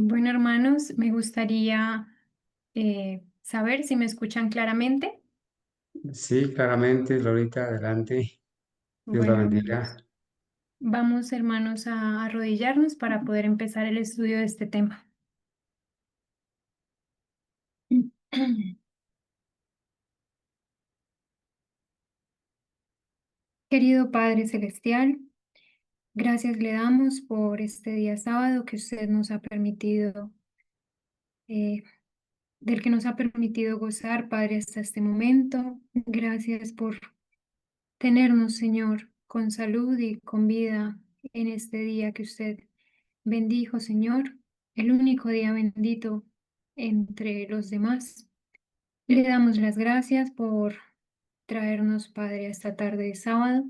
Bueno, hermanos, me gustaría saber si me escuchan claramente. Sí, claramente, Lorita, adelante. Dios la Bueno, bendiga. hermanos, vamos, hermanos, a arrodillarnos para poder empezar el estudio de este tema. Querido Padre Celestial, gracias le damos por este día sábado que usted nos ha permitido, eh, del que nos ha permitido gozar, Padre, hasta este momento. Gracias por tenernos, Señor, con salud y con vida en este día que usted bendijo, Señor, el único día bendito entre los demás. Le damos las gracias por traernos, Padre, a esta tarde de sábado.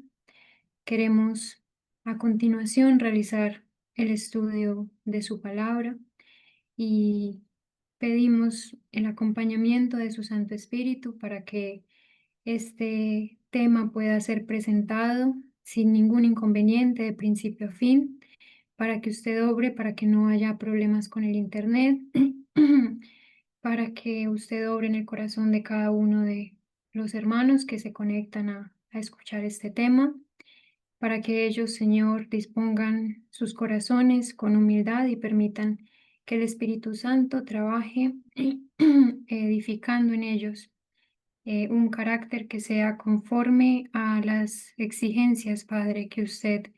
Queremos a continuación realizar el estudio de su palabra y pedimos el acompañamiento de su Santo Espíritu para que este tema pueda ser presentado sin ningún inconveniente de principio a fin, para que usted obre, para que no haya problemas con el internet, para que usted obre en el corazón de cada uno de los hermanos que se conectan a escuchar este tema, para que ellos, Señor, dispongan sus corazones con humildad y permitan que el Espíritu Santo trabaje edificando en ellos un carácter que sea conforme a las exigencias, Padre, que usted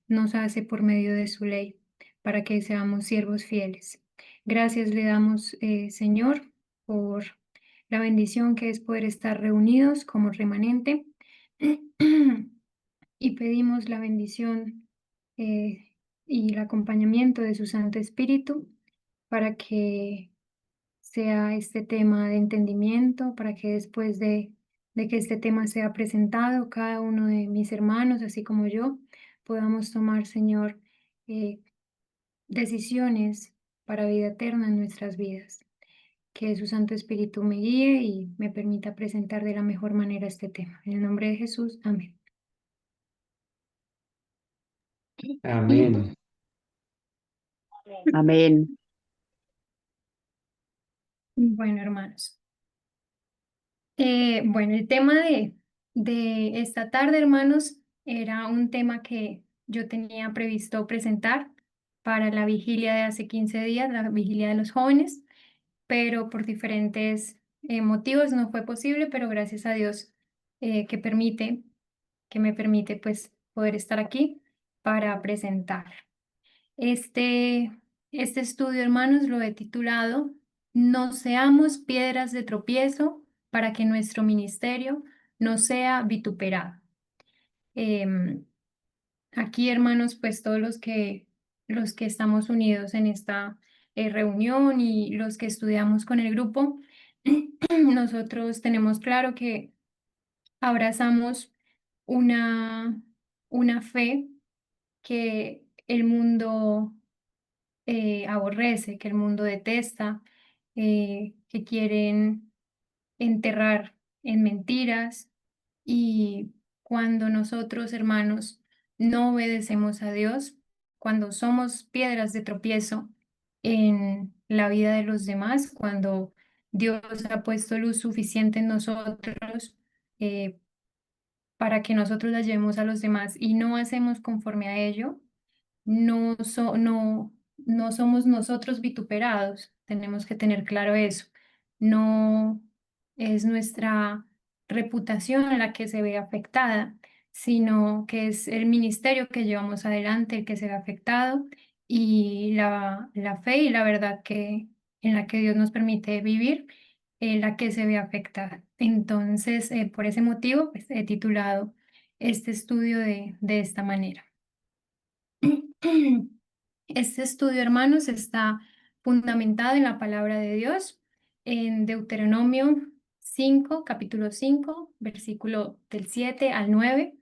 nos hace por medio de su ley, para que seamos siervos fieles. Gracias le damos, Señor, por la bendición que es poder estar reunidos como remanente y pedimos la bendición y el acompañamiento de su Santo Espíritu para que sea este tema de entendimiento, para que después de que este tema sea presentado, cada uno de mis hermanos, así como yo, podamos tomar, Señor, eh, decisiones para vida eterna en nuestras vidas. Que su Santo Espíritu me guíe y me permita presentar de la mejor manera este tema. En el nombre de Jesús, amén. Amén. Amén. Bueno, hermanos. Bueno, el tema de esta tarde, hermanos, era un tema que yo tenía previsto presentar para la vigilia de hace 15 días, la vigilia de los jóvenes, pero por diferentes motivos no fue posible, pero gracias a Dios que me permite pues poder estar aquí para presentar. Este, este estudio, hermanos, lo he titulado No seamos piedras de tropiezo para que nuestro ministerio no sea vituperado. Em, Aquí, hermanos, pues todos los que estamos unidos en esta reunión y los que estudiamos con el grupo, nosotros tenemos claro que abrazamos una, una fe que el mundo aborrece, que el mundo detesta, que quieren enterrar en mentiras. Y cuando nosotros, hermanos, no obedecemos a Dios, cuando somos piedras de tropiezo en la vida de los demás, cuando Dios ha puesto luz suficiente en nosotros eh, para que nosotros la llevemos a los demás y no hacemos conforme a ello, no somos nosotros vituperados, tenemos que tener claro eso. No es nuestra reputación la que se ve afectada, sino que es el ministerio que llevamos adelante el que se ve afectado y la fe y la verdad en la que Dios nos permite vivir, la que se ve afectada. Entonces, por ese motivo, pues, he titulado este estudio de esta manera. Este estudio, hermanos, está fundamentado en la palabra de Dios, en Deuteronomio 5, capítulo 5, versículo del 7 al 9.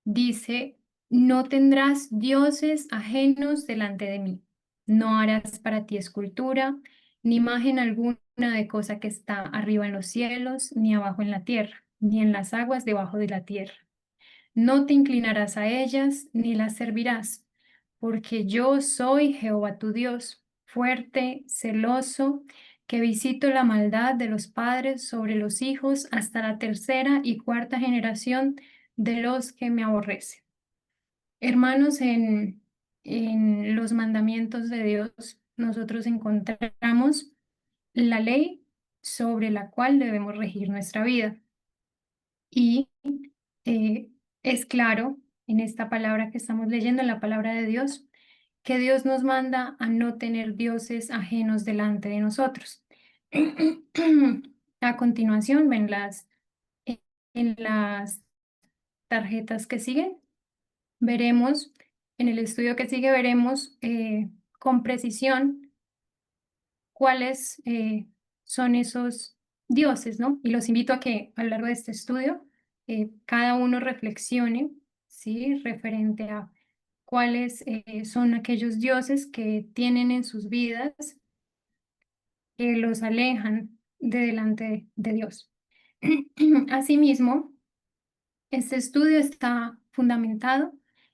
Dice, no tendrás dioses ajenos delante de mí. No harás para ti escultura, ni imagen alguna de cosa que está arriba en los cielos, ni abajo en la tierra, ni en las aguas debajo de la tierra. No te inclinarás a ellas, ni las servirás, porque yo soy Jehová tu Dios, fuerte, celoso, que visito la maldad de los padres sobre los hijos hasta la tercera y cuarta generación de los que me aborrecen. Hermanos, en los mandamientos de Dios nosotros encontramos la ley sobre la cual debemos regir nuestra vida. Y eh, es claro en esta palabra que estamos leyendo, la palabra de Dios, que Dios nos manda a no tener dioses ajenos delante de nosotros. A continuación, en las tarjetas que siguen, veremos, en el estudio que sigue, veremos con precisión cuáles son esos dioses, ¿no? Y los invito a que a lo largo de este estudio cada uno reflexione, ¿sí? Referente a cuáles son aquellos dioses que tienen en sus vidas que los alejan de delante de Dios. Asimismo, este estudio está fundamentado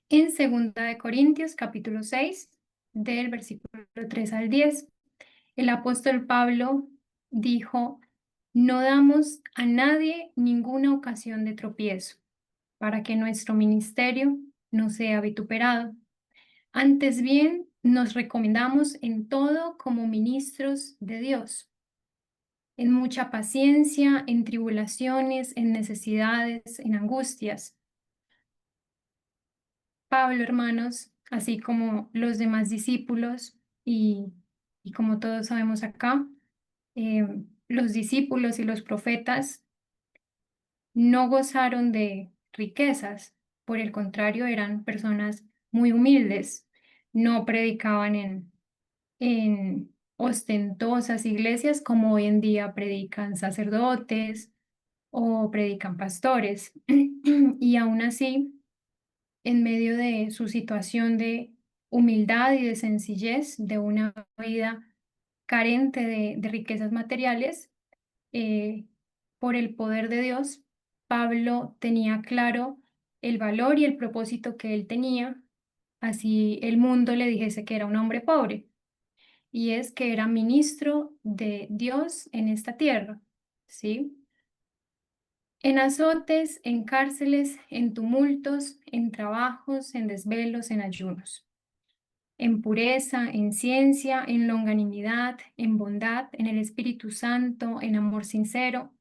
en 2 Corintios capítulo 6, del versículo 3 al 10. El apóstol Pablo dijo: no damos a nadie ninguna ocasión de tropiezo, para que nuestro ministerio no sea vituperado. Antes bien, nos recomendamos en todo como ministros de Dios, en mucha paciencia, en tribulaciones, en necesidades, en angustias. Pablo, hermanos, así como los demás discípulos y como todos sabemos acá, los discípulos y los profetas no gozaron de riquezas, por el contrario, eran personas muy humildes, no predicaban en ostentosas iglesias como hoy en día predican sacerdotes o predican pastores. Y aún así, en medio de su situación de humildad y de sencillez, de una vida carente de riquezas materiales, eh, por el poder de Dios, Pablo tenía claro el valor y el propósito que él tenía, así el mundo le dijese que era un hombre pobre, y es que era ministro de Dios en esta tierra, ¿sí? En azotes, en cárceles, en tumultos, en trabajos, en desvelos, en ayunos, en pureza, en ciencia, en longanimidad, en bondad, en el Espíritu Santo, en amor sincero,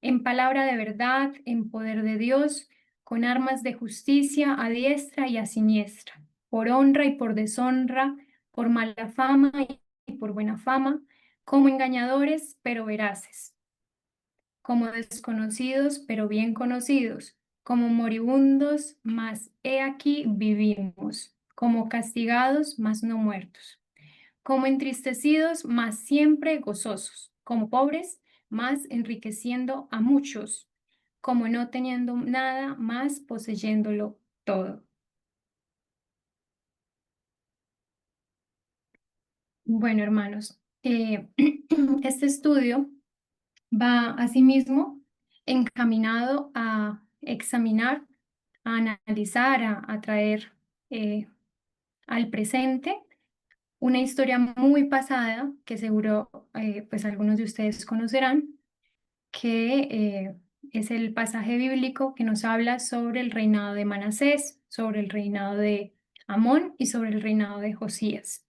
en palabra de verdad, en poder de Dios, con armas de justicia a diestra y a siniestra, por honra y por deshonra, por mala fama y por buena fama, como engañadores pero veraces, como desconocidos pero bien conocidos, como moribundos, mas he aquí vivimos, como castigados, mas no muertos, como entristecidos, mas siempre gozosos, como pobres, mas enriqueciendo a muchos, como no teniendo nada, más poseyéndolo todo. Bueno, hermanos, este estudio va asimismo encaminado a examinar, a analizar, a traer al presente una historia muy pasada que seguro pues algunos de ustedes conocerán, que es el pasaje bíblico que nos habla sobre el reinado de Manasés, sobre el reinado de Amón y sobre el reinado de Josías.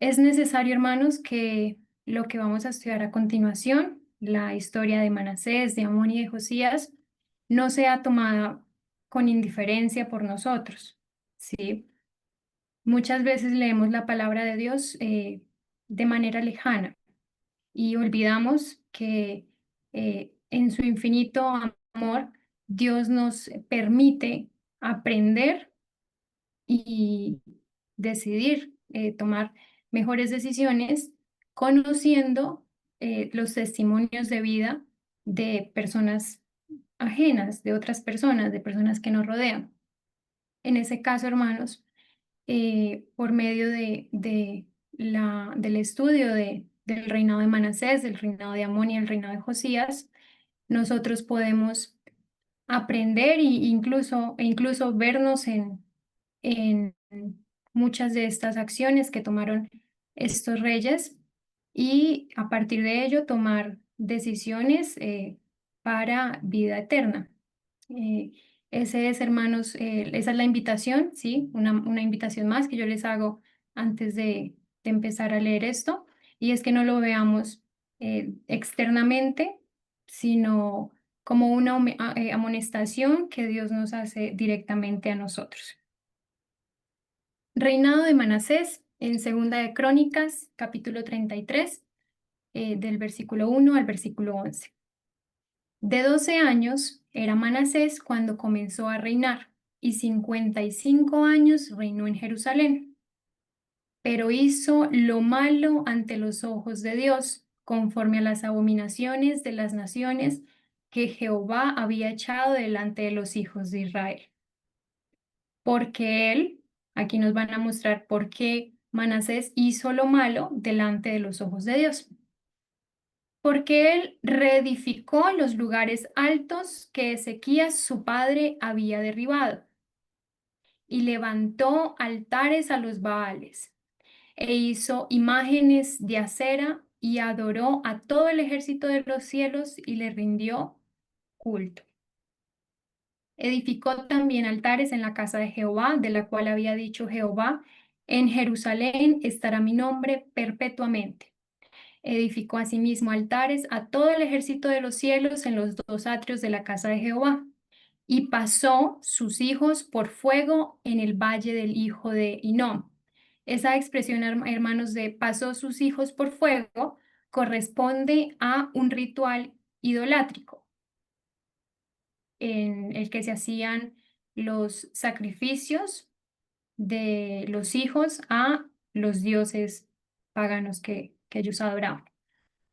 Es necesario, hermanos, que lo que vamos a estudiar a continuación, la historia de Manasés, de Amón y de Josías, no sea tomada con indiferencia por nosotros, ¿sí? Muchas veces leemos la palabra de Dios de manera lejana y olvidamos que en su infinito amor Dios nos permite aprender y decidir tomar mejores decisiones conociendo los testimonios de vida de personas ajenas, de otras personas, de personas que nos rodean. En ese caso, hermanos, por medio del estudio del reinado de Manasés, del reinado de Amón y el reinado de Josías, nosotros podemos aprender e incluso vernos en muchas de estas acciones que tomaron estos reyes y a partir de ello tomar decisiones para vida eterna. Eh, Ese es, hermanos, esa es la invitación, ¿sí? Una invitación más que yo les hago antes de empezar a leer esto, y es que no lo veamos externamente, sino como una amonestación que Dios nos hace directamente a nosotros. Reinado de Manasés, en Segunda de Crónicas, capítulo 33, del versículo 1 al versículo 11. De 12 años era Manasés cuando comenzó a reinar, y 55 años reinó en Jerusalén. Pero hizo lo malo ante los ojos de Dios, conforme a las abominaciones de las naciones que Jehová había echado delante de los hijos de Israel. Porque él, aquí nos van a mostrar por qué Manasés hizo lo malo delante de los ojos de Dios. Porque él reedificó los lugares altos que Ezequías su padre había derribado, y levantó altares a los Baales, e hizo imágenes de acera, y adoró a todo el ejército de los cielos, y le rindió culto. Edificó también altares en la casa de Jehová, de la cual había dicho Jehová: en Jerusalén estará mi nombre perpetuamente. Edificó asimismo altares a todo el ejército de los cielos en los dos atrios de la casa de Jehová, y pasó sus hijos por fuego en el valle del hijo de Hinnom. Esa expresión, hermanos, de pasó sus hijos por fuego, corresponde a un ritual idolátrico en el que se hacían los sacrificios de los hijos a los dioses paganos que ellos adoraban.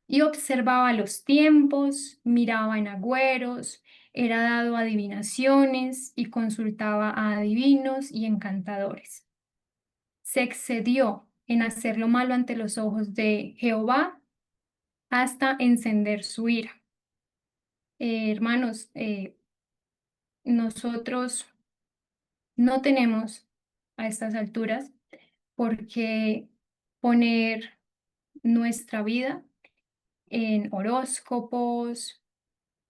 Y observaba los tiempos, miraba en agüeros, era dado a adivinaciones y consultaba a adivinos y encantadores. Se excedió en hacer lo malo ante los ojos de Jehová hasta encender su ira. Hermanos, nosotros no tenemos a estas alturas por qué poner nuestra vida en horóscopos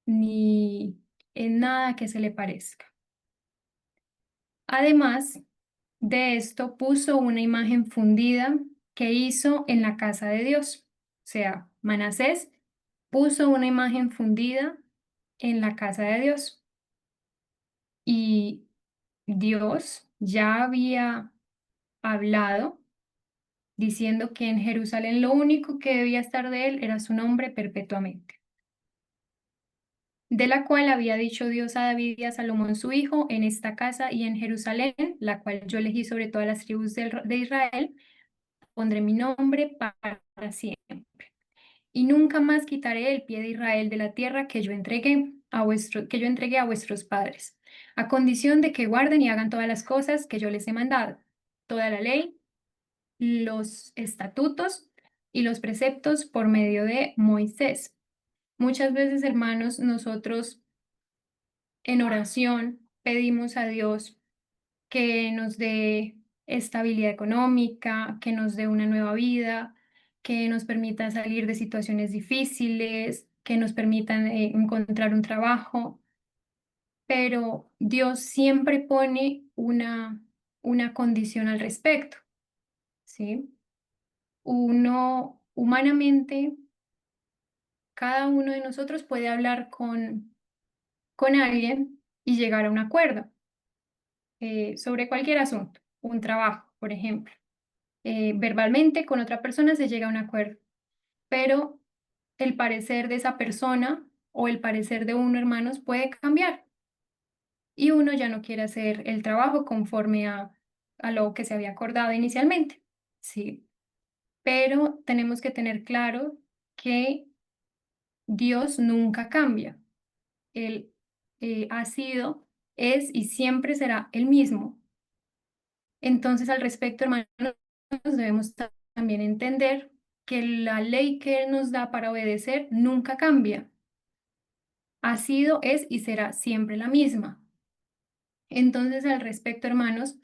ni en nada que se le parezca. Además de esto, puso una imagen fundida que hizo en la casa de Dios. O sea, Manasés puso una imagen fundida en la casa de Dios. Y Dios ya había hablado diciendo que en Jerusalén lo único que debía estar de él era su nombre perpetuamente, de la cual había dicho Dios a David y a Salomón su hijo: en esta casa y en Jerusalén, la cual yo elegí sobre todas las tribus de Israel, pondré mi nombre para siempre. Y nunca más quitaré el pie de Israel de la tierra que yo entregué a vuestros padres, a condición de que guarden y hagan todas las cosas que yo les he mandado, toda la ley, los estatutos y los preceptos por medio de Moisés. Muchas veces, hermanos, nosotros en oración pedimos a Dios que nos dé estabilidad económica, que nos dé una nueva vida, que nos permita salir de situaciones difíciles, que nos permitan encontrar un trabajo, pero Dios siempre pone una condición al respecto, ¿sí? Humanamente, cada uno de nosotros puede hablar con alguien y llegar a un acuerdo sobre cualquier asunto, un trabajo, por ejemplo. Verbalmente con otra persona se llega a un acuerdo, pero el parecer de esa persona o el parecer de uno, hermanos, puede cambiar y uno ya no quiere hacer el trabajo conforme a lo que se había acordado inicialmente, ¿sí? Pero tenemos que tener claro que Dios nunca cambia. Él ha sido, es y siempre será el mismo. Entonces, al respecto, hermanos, debemos también entender que la ley que Él nos da para obedecer nunca cambia. Ha sido, es y será siempre la misma. Entonces, al respecto, hermanos,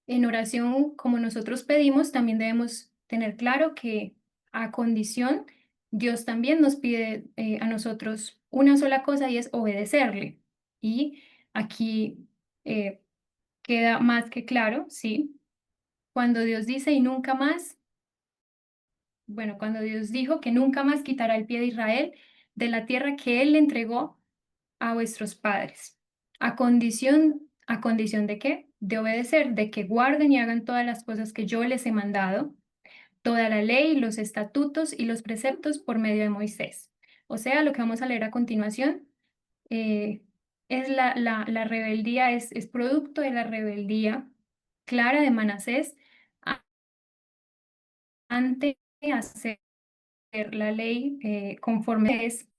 en oración, como nosotros pedimos, también debemos tener claro que a condición, Dios también nos pide a nosotros una sola cosa y es obedecerle. Y aquí eh, queda más que claro, ¿sí? Cuando Dios dice y nunca más, bueno, cuando Dios dijo que nunca más quitará el pie de Israel de la tierra que Él le entregó a vuestros padres. ¿A condición de qué? De obedecer, de que guarden y hagan todas las cosas que yo les he mandado, toda la ley, los estatutos y los preceptos por medio de Moisés. O sea, lo que vamos a leer a continuación eh, es la rebeldía, es producto de la rebeldía clara de Manasés ante hacer la ley conforme es,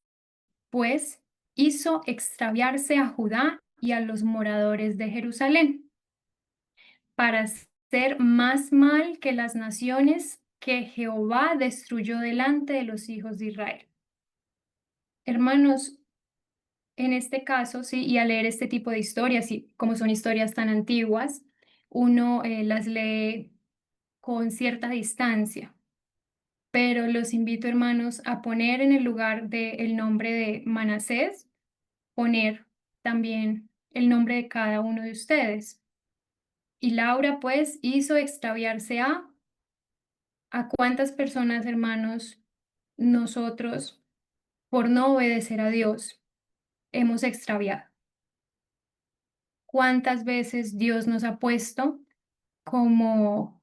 pues hizo extraviarse a Judá y a los moradores de Jerusalén para ser más mal que las naciones que Jehová destruyó delante de los hijos de Israel. Hermanos, en este caso, sí, y al leer este tipo de historias, y como son historias tan antiguas, uno las lee con cierta distancia, pero los invito, hermanos, a poner en el lugar del nombre de Manasés, poner también el nombre de cada uno de ustedes. Y Laura, pues, hizo extraviarse a cuántas personas, hermanos, nosotros, por no obedecer a Dios, hemos extraviado. ¿Cuántas veces Dios nos ha puesto como,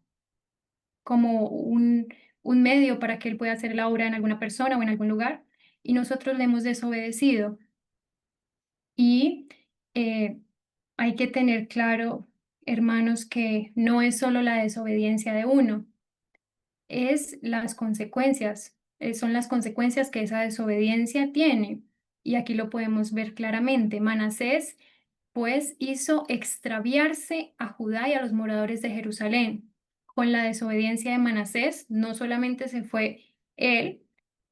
como un medio para que Él pueda hacer la obra en alguna persona o en algún lugar? Y nosotros le hemos desobedecido. Y eh, hay que tener claro, hermanos, que no es solo la desobediencia de uno, es las consecuencias, son las consecuencias que esa desobediencia tiene. Y aquí lo podemos ver claramente. Manasés, pues, hizo extraviarse a Judá y a los moradores de Jerusalén. Con la desobediencia de Manasés, no solamente se fue él,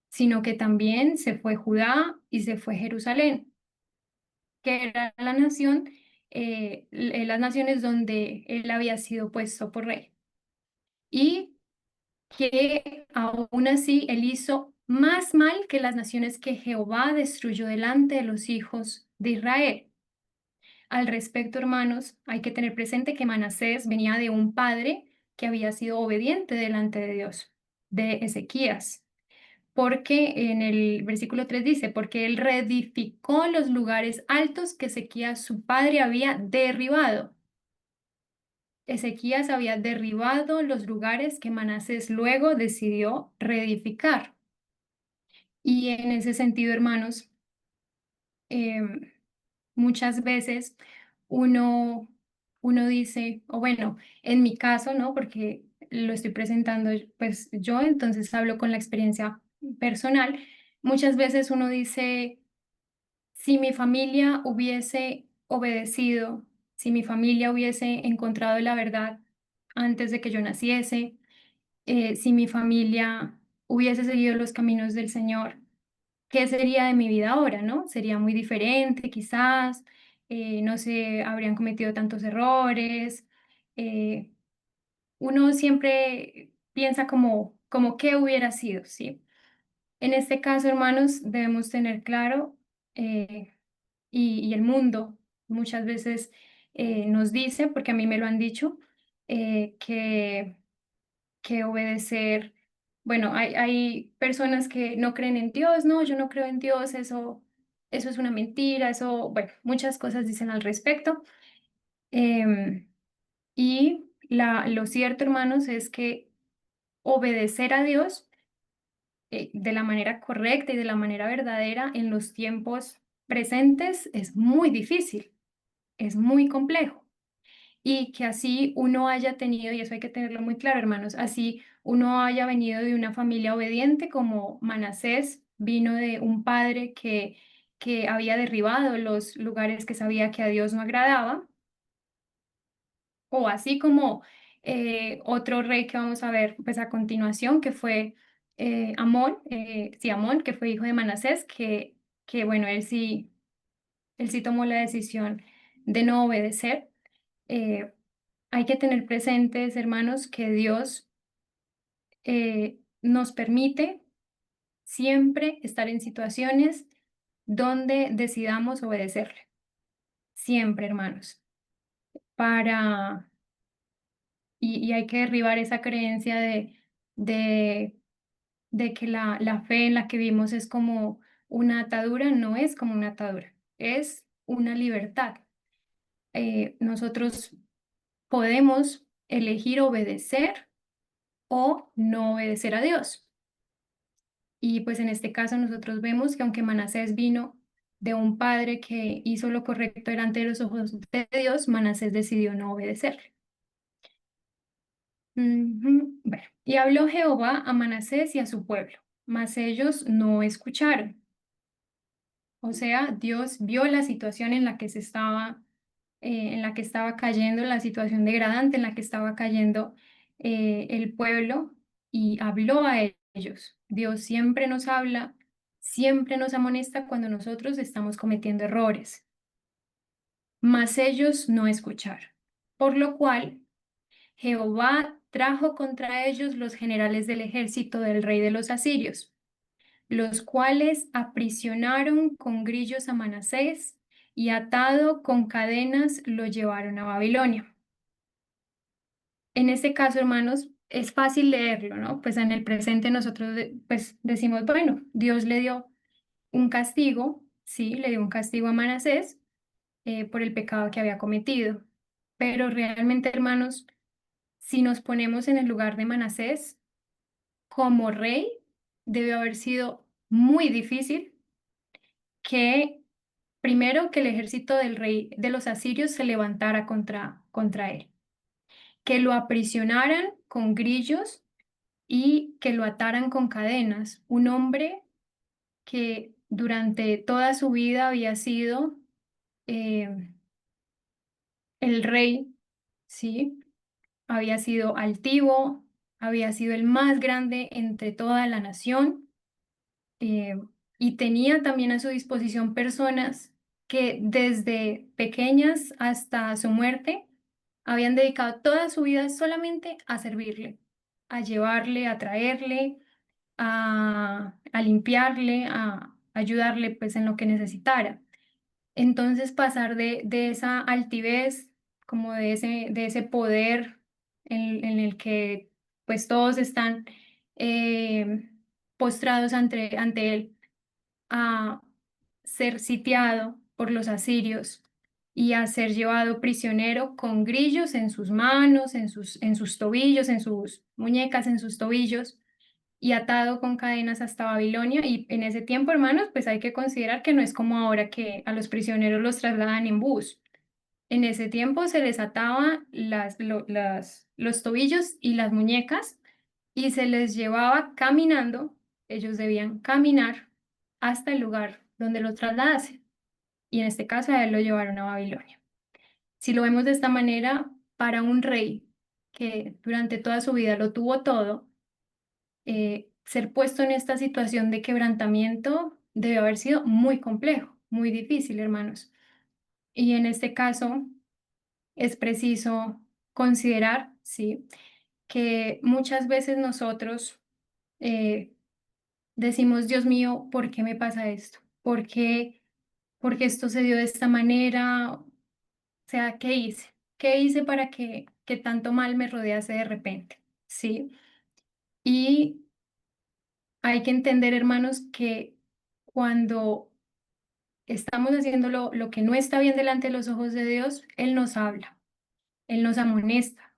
sino que también se fue Judá y se fue Jerusalén, que era la nación, las naciones donde él había sido puesto por rey. Y que aún así él hizo más mal que las naciones que Jehová destruyó delante de los hijos de Israel. Al respecto, hermanos, hay que tener presente que Manasés venía de un padre que había sido obediente delante de Dios, de Ezequías, porque en el versículo 3 dice, porque él reedificó los lugares altos que Ezequías su padre había derribado. Ezequías había derribado los lugares que Manasés luego decidió reedificar. Y en ese sentido, hermanos, em, muchas veces uno, uno dice, o bueno, en mi caso, ¿no? Porque lo estoy presentando pues yo, entonces hablo con la experiencia personal. Muchas veces uno dice, si mi familia hubiese obedecido, si mi familia hubiese encontrado la verdad antes de que yo naciese, si mi familia hubiese seguido los caminos del Señor, ¿qué sería de mi vida ahora, no? Sería muy diferente, quizás, no se habrían cometido tantos errores. eh, Uno siempre piensa como qué hubiera sido, ¿sí? En este caso, hermanos, debemos tener claro, y el mundo muchas veces nos dice, porque a mí me lo han dicho, que obedecer, bueno, hay personas que no creen en Dios, no, yo no creo en Dios, eso es una mentira, eso, bueno, muchas cosas dicen al respecto. Em, y lo cierto, hermanos, es que obedecer a Dios de la manera correcta y de la manera verdadera en los tiempos presentes es muy difícil, es muy complejo. Y que así uno haya tenido, y eso hay que tenerlo muy claro, hermanos, así uno haya venido de una familia obediente como Manasés vino de un padre que había derribado los lugares que sabía que a Dios no agradaba, o así como otro rey que vamos a ver pues a continuación, que fue Amón, sí, Amón, que fue hijo de Manasés, que bueno, él sí tomó la decisión de no obedecer. Eh, Hay que tener presentes, hermanos, que Dios nos permite siempre estar en situaciones donde decidamos obedecerle. Siempre, hermanos. Para, y hay que derribar esa creencia de, de que la fe en la que vivimos es como una atadura. No es como una atadura, es una libertad. Nosotros podemos elegir obedecer o no obedecer a Dios. Y pues en este caso nosotros vemos que aunque Manasés vino de un padre que hizo lo correcto delante de los ojos de Dios, Manasés decidió no obedecerle. Bueno, y habló Jehová a Manasés y a su pueblo, mas ellos no escucharon. O sea, Dios vio la situación en la que en la que estaba cayendo, la situación degradante en la que estaba cayendo el pueblo, y habló a ellos. Dios siempre nos habla, siempre nos amonesta cuando nosotros estamos cometiendo errores, mas ellos no escucharon. Por lo cual, Jehová trajo contra ellos los generales del ejército del rey de los asirios, los cuales aprisionaron con grillos a Manasés y atado con cadenas lo llevaron a Babilonia. En este caso, hermanos, es fácil leerlo, ¿no? Pues en el presente nosotros pues decimos, bueno, Dios le dio un castigo, sí, le dio un castigo a Manasés por el pecado que había cometido. Pero realmente, hermanos, si nos ponemos en el lugar de Manasés, como rey, debe haber sido muy difícil que primero que el ejército del rey de los asirios se levantara contra él, que lo aprisionaran con grillos y que lo ataran con cadenas. Un hombre que durante toda su vida había sido eh, el rey, ¿sí? Había sido altivo, había sido el más grande entre toda la nación, eh, y tenía también a su disposición personas que desde pequeñas hasta su muerte habían dedicado toda su vida solamente a servirle, a llevarle, a traerle, a limpiarle, a ayudarle pues en lo que necesitara. Entonces pasar de esa altivez, como de ese poder en el que pues todos están eh, postrados ante él, a ser sitiado por los asirios y a ser llevado prisionero con grillos en sus manos, en sus tobillos, en sus muñecas, en sus tobillos, y atado con cadenas hasta Babilonia. Y en ese tiempo, hermanos, pues hay que considerar que no es como ahora que a los prisioneros los trasladan en bus. En ese tiempo se les ataba los tobillos y las muñecas y se les llevaba caminando. Ellos debían caminar hasta el lugar donde lo trasladasen. Y en este caso a él lo llevaron a Babilonia. Si lo vemos de esta manera, para un rey que durante toda su vida lo tuvo todo, ser puesto en esta situación de quebrantamiento debe haber sido muy complejo, muy difícil, hermanos. Y en este caso es preciso considerar, sí, que muchas veces nosotros eh, decimos, Dios mío, ¿por qué me pasa esto? ¿Por qué esto se dio de esta manera? O sea, ¿qué hice? ¿Qué hice para que tanto mal me rodease de repente? ¿Sí? Y hay que entender, hermanos, que cuando estamos haciendo lo que no está bien delante de los ojos de Dios, Él nos habla, Él nos amonesta.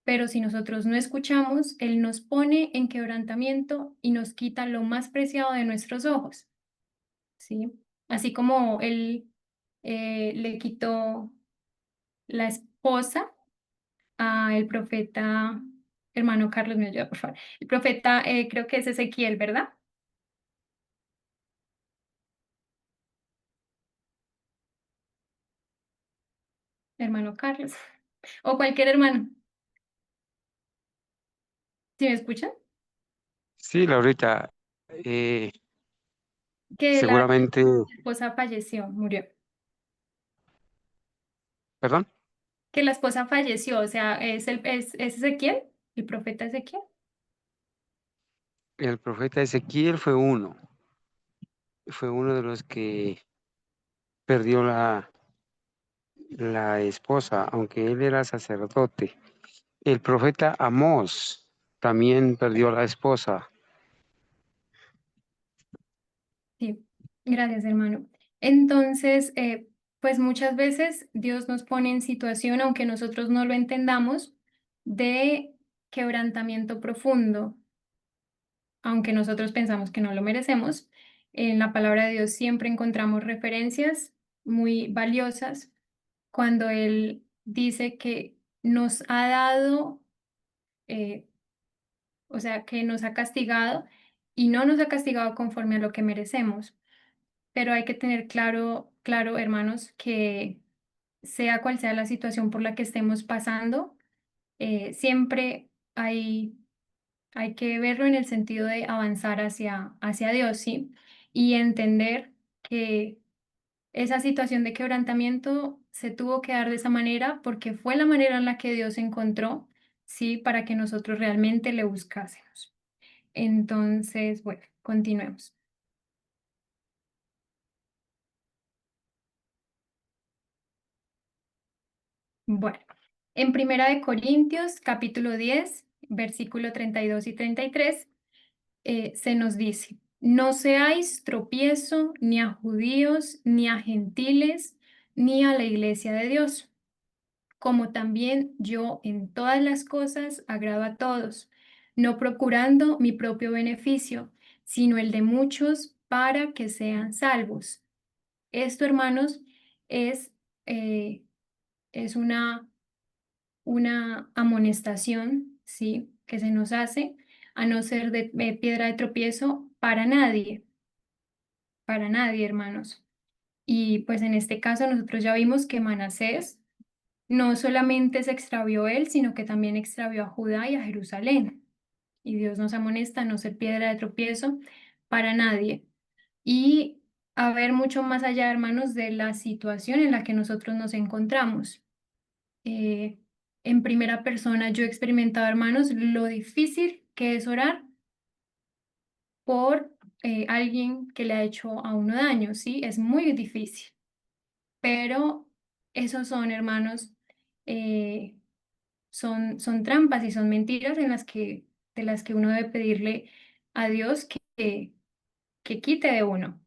Pero si nosotros no escuchamos, Él nos pone en quebrantamiento y nos quita lo más preciado de nuestros ojos, ¿sí? Así como Él le quitó la esposa a el profeta, hermano Carlos, me ayuda, por favor. El profeta, creo que es Ezequiel, ¿verdad? Hermano Carlos. O cualquier hermano. ¿Sí me escuchan? Sí, Laurita, eh, Que la seguramente, esposa falleció, murió. perdón, Que la esposa falleció, o sea, es Ezequiel, el profeta Ezequiel. El profeta Ezequiel fue uno de los que perdió la esposa, aunque él era sacerdote. El profeta Amós también perdió la esposa. Sí, gracias, hermano. Entonces, pues muchas veces Dios nos pone en situación, aunque nosotros no lo entendamos, de quebrantamiento profundo, aunque nosotros pensamos que no lo merecemos. En la palabra de Dios siempre encontramos referencias muy valiosas cuando Él dice que nos ha dado, eh, o sea, que nos ha castigado y no nos ha castigado conforme a lo que merecemos. Pero hay que tener claro, hermanos, que sea cual sea la situación por la que estemos pasando, siempre hay que verlo en el sentido de avanzar hacia Dios, ¿sí? Y entender que esa situación de quebrantamiento se tuvo que dar de esa manera porque fue la manera en la que Dios encontró, ¿sí? Para que nosotros realmente le buscásemos. Entonces, bueno, continuemos. Bueno, en Primera de Corintios, capítulo 10, versículo 32 y 33, se nos dice, no seáis tropiezo ni a judíos, ni a gentiles, ni a la iglesia de Dios, como también yo en todas las cosas agrado a todos, no procurando mi propio beneficio, sino el de muchos para que sean salvos. Esto, hermanos, es, eh, es una amonestación, ¿sí? Que se nos hace a no ser de piedra de tropiezo para nadie, hermanos. Y pues en este caso nosotros ya vimos que Manasés no solamente se extravió él, sino que también extravió a Judá y a Jerusalén. Y Dios nos amonesta a no ser piedra de tropiezo para nadie. Y a ver mucho más allá, hermanos, de la situación en la que nosotros nos encontramos. eh, en primera persona yo he experimentado, hermanos, lo difícil que es orar por alguien que le ha hecho a uno daño, ¿sí? Es muy difícil, pero esos son, hermanos, eh, son trampas y son mentiras de las que uno debe pedirle a Dios que quite de uno,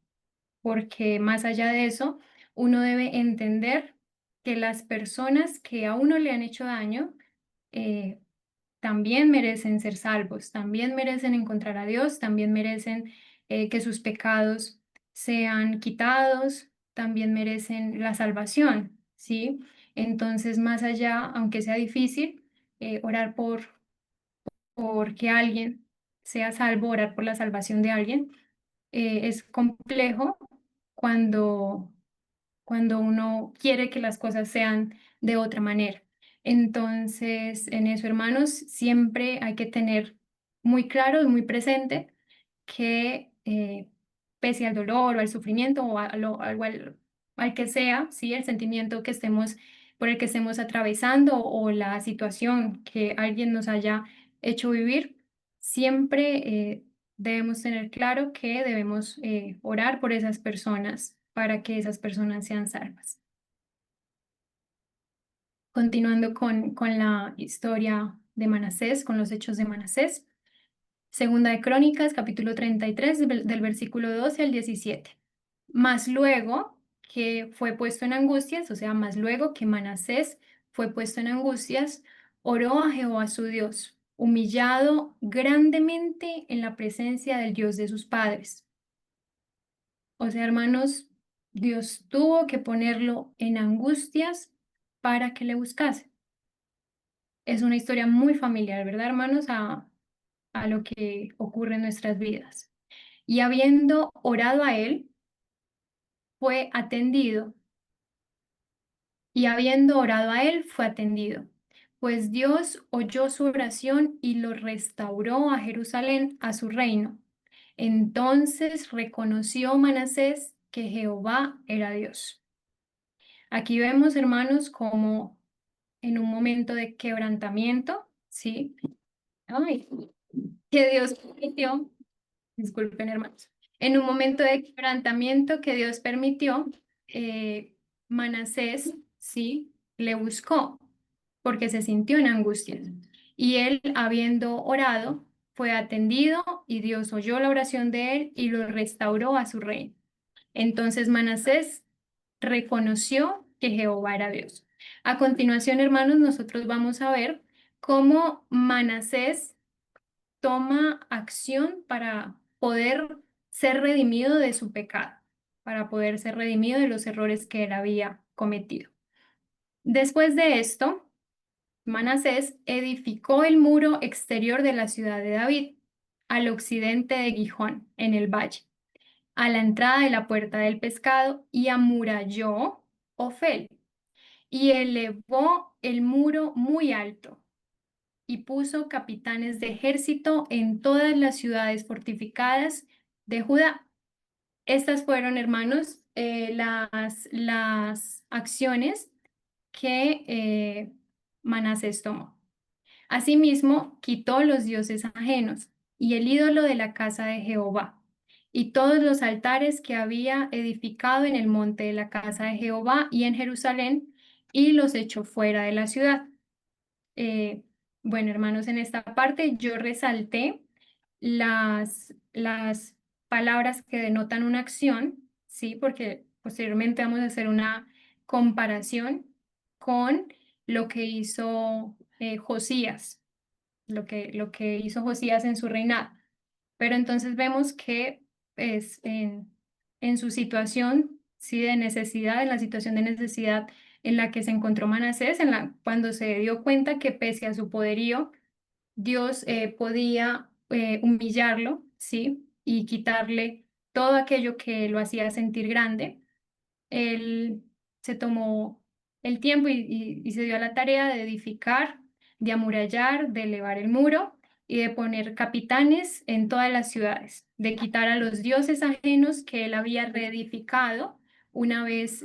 porque más allá de eso, uno debe entender que las personas que a uno le han hecho daño, eh, también merecen ser salvos, también merecen encontrar a Dios, también merecen que sus pecados sean quitados, también merecen la salvación, ¿sí? Entonces, más allá, aunque sea difícil, orar por que alguien sea salvo, orar por la salvación de alguien, es complejo cuando uno quiere que las cosas sean de otra manera. Entonces, en eso, hermanos, siempre hay que tener muy claro y muy presente que pese al dolor o al sufrimiento o al que sea, ¿sí? El sentimiento que estemos, por el que estemos atravesando o la situación que alguien nos haya hecho vivir, siempre debemos tener claro que debemos orar por esas personas para que esas personas sean salvas. Continuando con la historia de Manasés, con los hechos de Manasés. Segunda de Crónicas, capítulo 33, del versículo 12 al 17. Más luego que fue puesto en angustias, o sea, más luego que Manasés fue puesto en angustias, oró a Jehová su Dios, humillado grandemente en la presencia del Dios de sus padres. O sea, hermanos, Dios tuvo que ponerlo en angustias para que le buscase. Es una historia muy familiar, ¿verdad, hermanos? A lo que ocurre en nuestras vidas. Y habiendo orado a él, fue atendido. Y habiendo orado a él, fue atendido. Pues Dios oyó su oración y lo restauró a Jerusalén, a su reino. Entonces reconoció Manasés que Jehová era Dios. Aquí vemos, hermanos, como en un momento de quebrantamiento, ¿sí? Ay, que Dios permitió. disculpen hermanos, en un momento de quebrantamiento que Dios permitió, Manasés, sí, le buscó porque se sintió en angustia. Y él, habiendo orado, fue atendido y Dios oyó la oración de él y lo restauró a su reino. Entonces Manasés reconoció que Jehová era Dios. A continuación, hermanos, nosotros vamos a ver cómo Manasés toma acción para poder ser redimido de su pecado, para poder ser redimido de los errores que él había cometido. Después de esto, Manasés edificó el muro exterior de la ciudad de David, al occidente de Gijón, en el valle, a la entrada de la puerta del pescado, y amuralló Ofel, y elevó el muro muy alto, y puso capitanes de ejército en todas las ciudades fortificadas de Judá. Estas fueron, hermanos, las acciones que Manasés tomó. Asimismo, quitó los dioses ajenos y el ídolo de la casa de Jehová, y todos los altares que había edificado en el monte de la casa de Jehová y en Jerusalén, y los echó fuera de la ciudad. Eh, bueno, hermanos, en esta parte yo resalté las palabras que denotan una acción, ¿sí? Porque posteriormente vamos a hacer una comparación con lo que hizo Josías, lo que hizo Josías en su reinado. Pero entonces vemos que es en su situación, sí, de necesidad, en la situación de necesidad en la que se encontró Manasés, cuando se dio cuenta que pese a su poderío, Dios podía humillarlo, sí, y quitarle todo aquello que lo hacía sentir grande. Él se tomó el tiempo y se dio a la tarea de edificar, de amurallar, de elevar el muro y de poner capitanes en todas las ciudades, de quitar a los dioses ajenos que él había reedificado una vez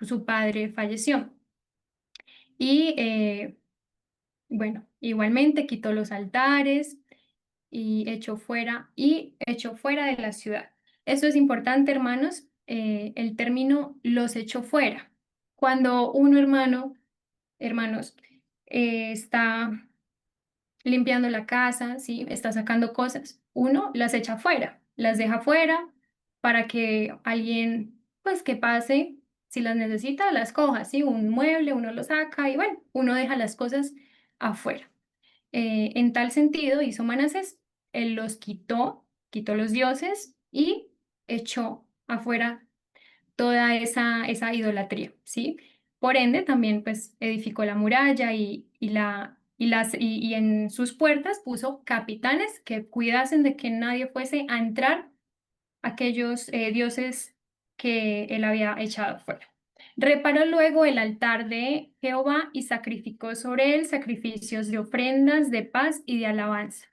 su padre falleció. Y bueno, igualmente quitó los altares y echó fuera de la ciudad. Eso es importante, hermanos, el término los echó fuera. Cuando uno, hermanos, está limpiando la casa, ¿sí? Está sacando cosas, uno las echa fuera, las deja fuera para que alguien, pues, que pase, si las necesita, las coja, ¿sí? Un mueble, uno lo saca y bueno, uno deja las cosas afuera. En tal sentido hizo Manasés, él los quitó los dioses y echó afuera toda esa idolatría, ¿sí? Por ende, también pues edificó la muralla y en sus puertas puso capitanes que cuidasen de que nadie fuese a entrar aquellos dioses que él había echado fuera. Reparó luego el altar de Jehová y sacrificó sobre él sacrificios de ofrendas de paz y de alabanza.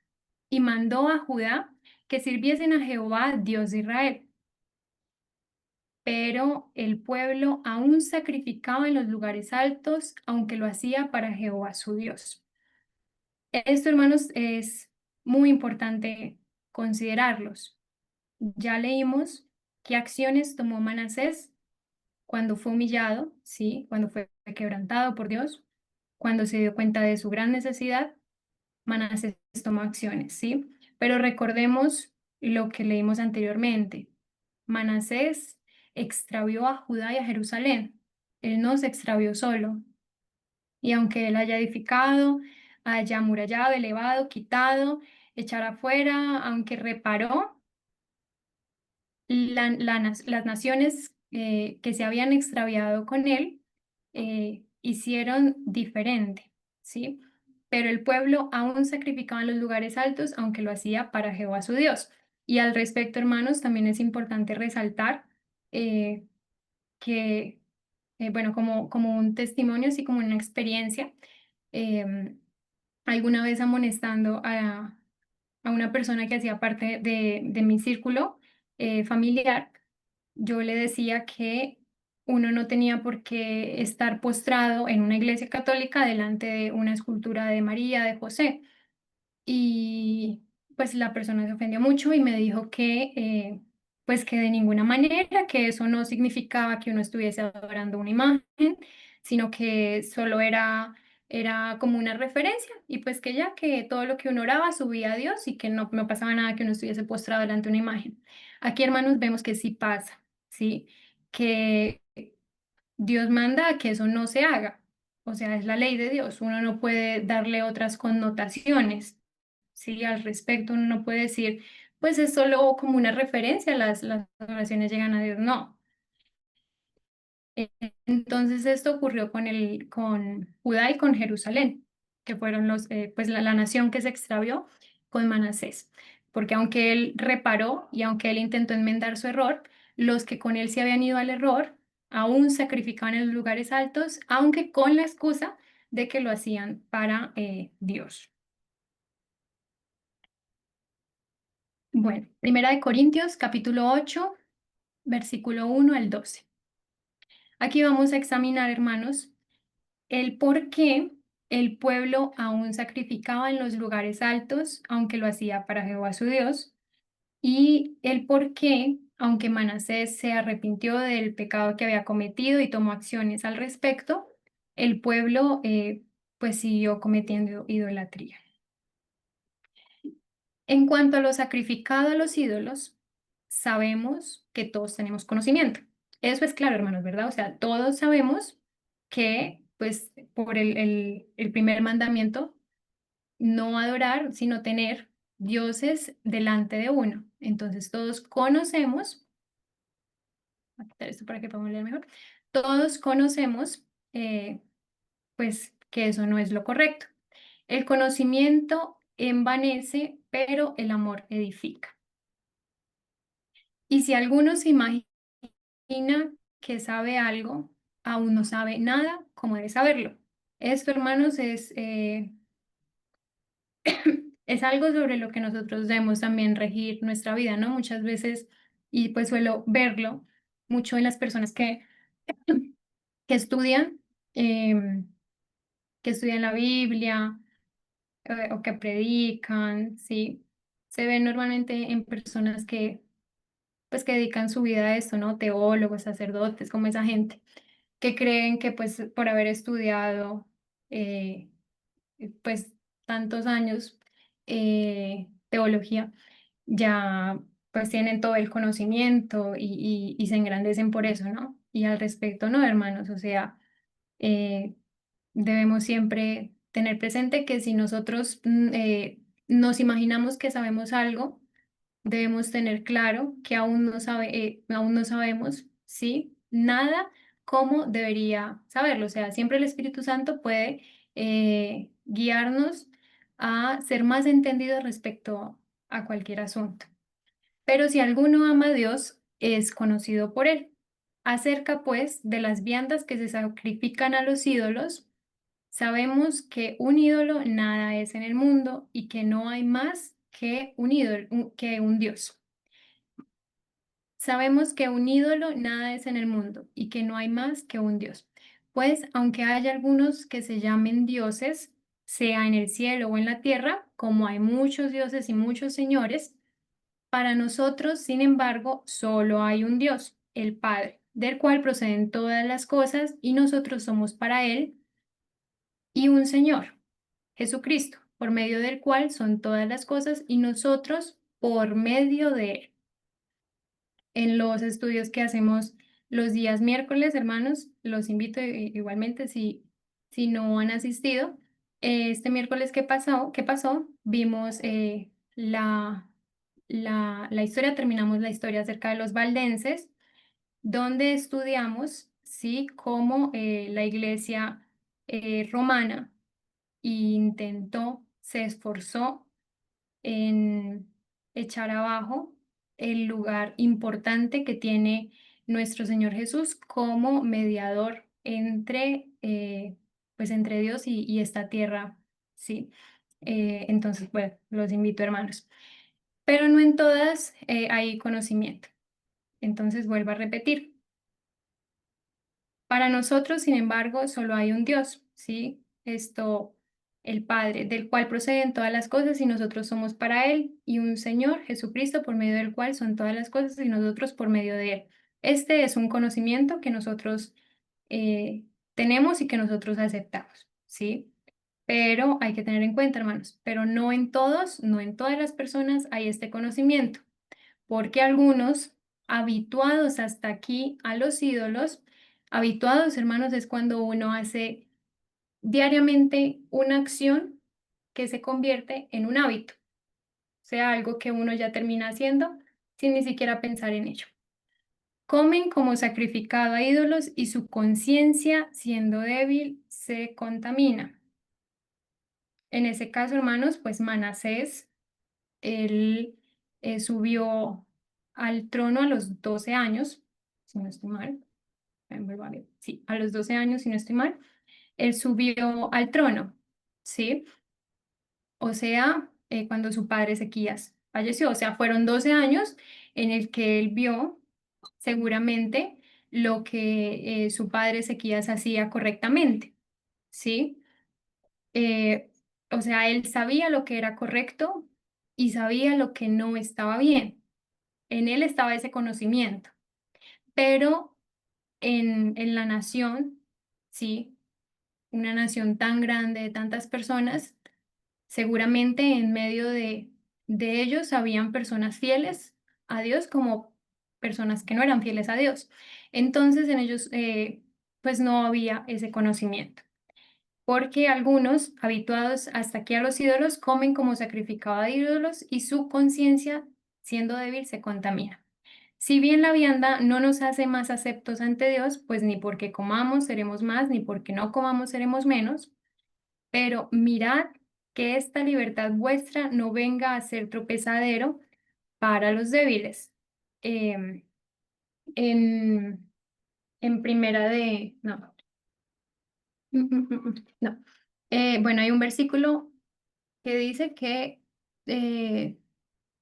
Y mandó a Judá que sirviesen a Jehová, Dios de Israel. Pero el pueblo aún sacrificaba en los lugares altos, aunque lo hacía para Jehová su Dios. Esto, hermanos, es muy importante considerarlos. Ya leímos qué acciones tomó Manasés cuando fue humillado, ¿sí? Cuando fue quebrantado por Dios, cuando se dio cuenta de su gran necesidad, Manasés tomó acciones, ¿sí? Pero recordemos lo que leímos anteriormente. Manasés extravió a Judá y a Jerusalén. Él no se extravió solo. Y aunque él haya edificado, haya amurallado, elevado, quitado, echar afuera, aunque reparó, las naciones que se habían extraviado con él hicieron diferente, ¿sí? Pero el pueblo aún sacrificaba en los lugares altos, aunque lo hacía para Jehová su Dios. Y al respecto, hermanos, también es importante resaltar eh, que, bueno, como un testimonio, así como una experiencia, em, alguna vez amonestando a una persona que hacía parte de mi círculo familiar, yo le decía que uno no tenía por qué estar postrado en una iglesia católica delante de una escultura de María, de José. Y pues la persona se ofendió mucho y me dijo pues que de ninguna manera, que eso no significaba que uno estuviese adorando una imagen, sino que solo era como una referencia y pues que ya que todo lo que uno oraba subía a Dios y que no pasaba nada que uno estuviese postrado delante de una imagen. Aquí, hermanos, vemos que sí pasa, ¿sí? Que Dios manda a que eso no se haga. O sea, es la ley de Dios. Uno no puede darle otras connotaciones, ¿sí? Al respecto, uno no puede decir, pues es solo como una referencia, las oraciones llegan a Dios. No. Entonces esto ocurrió con Judá y con Jerusalén, que fueron pues la nación que se extravió con Manasés. Porque aunque él reparó y aunque él intentó enmendar su error, los que con él se habían ido al error aún sacrificaban en los lugares altos, aunque con la excusa de que lo hacían para Dios. Bueno, Primera de Corintios, capítulo 8, versículo 1 al 12. Aquí vamos a examinar, hermanos, el por qué el pueblo aún sacrificaba en los lugares altos, aunque lo hacía para Jehová su Dios, y el por qué, aunque Manasés se arrepintió del pecado que había cometido y tomó acciones al respecto, el pueblo pues siguió cometiendo idolatría. En cuanto a lo sacrificado a los ídolos, sabemos que todos tenemos conocimiento. Eso es claro, hermanos, ¿verdad? O sea, todos sabemos que, pues, por el primer mandamiento, no adorar, sino tener dioses delante de uno. Entonces, todos conocemos, voy a quitar esto para que podamos leer mejor, todos conocemos, pues, que eso no es lo correcto. El conocimiento envanece, pero el amor edifica. Y si alguno se imagina que sabe algo, aún no sabe nada, como debe saberlo. Esto, hermanos, es algo sobre lo que nosotros debemos también regir nuestra vida, ¿no? Muchas veces, y pues suelo verlo mucho en las personas que estudian, em, que estudian la Biblia o que predican, ¿sí? Se ven normalmente en personas pues, que dedican su vida a esto, ¿no? Teólogos, sacerdotes, como esa gente, que creen que pues por haber estudiado eh, pues tantos años teología, ya pues tienen todo el conocimiento y se engrandecen por eso, ¿no? Y al respecto, no, hermanos, o sea, eh, debemos siempre tener presente que si nosotros nos imaginamos que sabemos algo, debemos tener claro que aún no sabemos, ¿sí? Nada cómo debería saberlo. O sea, siempre el Espíritu Santo puede guiarnos a ser más entendidos respecto a cualquier asunto. Pero si alguno ama a Dios, es conocido por él. Acerca, pues, de las viandas que se sacrifican a los ídolos, sabemos que un ídolo nada es en el mundo y que no hay más que un ídolo, que un Dios. Sabemos que un ídolo nada es en el mundo y que no hay más que un Dios. Pues aunque haya algunos que se llamen dioses, sea en el cielo o en la tierra, como hay muchos dioses y muchos señores, para nosotros, sin embargo, solo hay un Dios, el Padre, del cual proceden todas las cosas y nosotros somos para Él, y un Señor, Jesucristo, por medio del cual son todas las cosas y nosotros por medio de Él. En los estudios que hacemos los días miércoles, hermanos, los invito igualmente si no han asistido. Este miércoles que pasó, vimos la historia, terminamos la historia acerca de los valdenses, donde estudiamos, ¿sí?, cómo la iglesia romana se esforzó en echar abajo el lugar importante que tiene nuestro Señor Jesús como mediador pues entre Dios y esta tierra, ¿sí? Entonces, bueno, los invito, hermanos. Pero no en todas hay conocimiento. Entonces, vuelvo a repetir. Para nosotros, sin embargo, solo hay un Dios, ¿sí? Esto el Padre, del cual proceden todas las cosas y nosotros somos para Él, y un Señor, Jesucristo, por medio del cual son todas las cosas y nosotros por medio de Él. Este es un conocimiento que nosotros eh, tenemos y que nosotros aceptamos, ¿sí? Pero hay que tener en cuenta, hermanos, pero no en todos, no en todas las personas hay este conocimiento, porque algunos, habituados hasta aquí a los ídolos, habituados, hermanos, es cuando uno hace diariamente una acción que se convierte en un hábito, o sea, algo que uno ya termina haciendo sin ni siquiera pensar en ello. Comen como sacrificado a ídolos y su conciencia, siendo débil, se contamina. En ese caso, hermanos, pues Manasés, él subió al trono a los 12 años, si no estoy mal. Vale, sí, a los 12 años, si no estoy mal, él subió al trono, ¿sí? O sea, cuando su padre Ezequías falleció. O sea, fueron 12 años en el que él vio seguramente lo que su padre Ezequías hacía correctamente, ¿sí? Eh, o sea, él sabía lo que era correcto y sabía lo que no estaba bien. En él estaba ese conocimiento, pero en la nación, ¿sí? Una nación tan grande de tantas personas, seguramente en medio de ellos habían personas fieles a Dios como personas que no eran fieles a Dios. Entonces en ellos pues no había ese conocimiento, porque algunos, habituados hasta aquí a los ídolos, comen como sacrificado a ídolos y su conciencia, siendo débil, se contamina. Si bien la vianda no nos hace más aceptos ante Dios, pues ni porque comamos seremos más, ni porque no comamos seremos menos, pero mirad que esta libertad vuestra no venga a ser tropezadero para los débiles. Em, en, en primera de, no, no. Bueno, hay un versículo que dice que eh,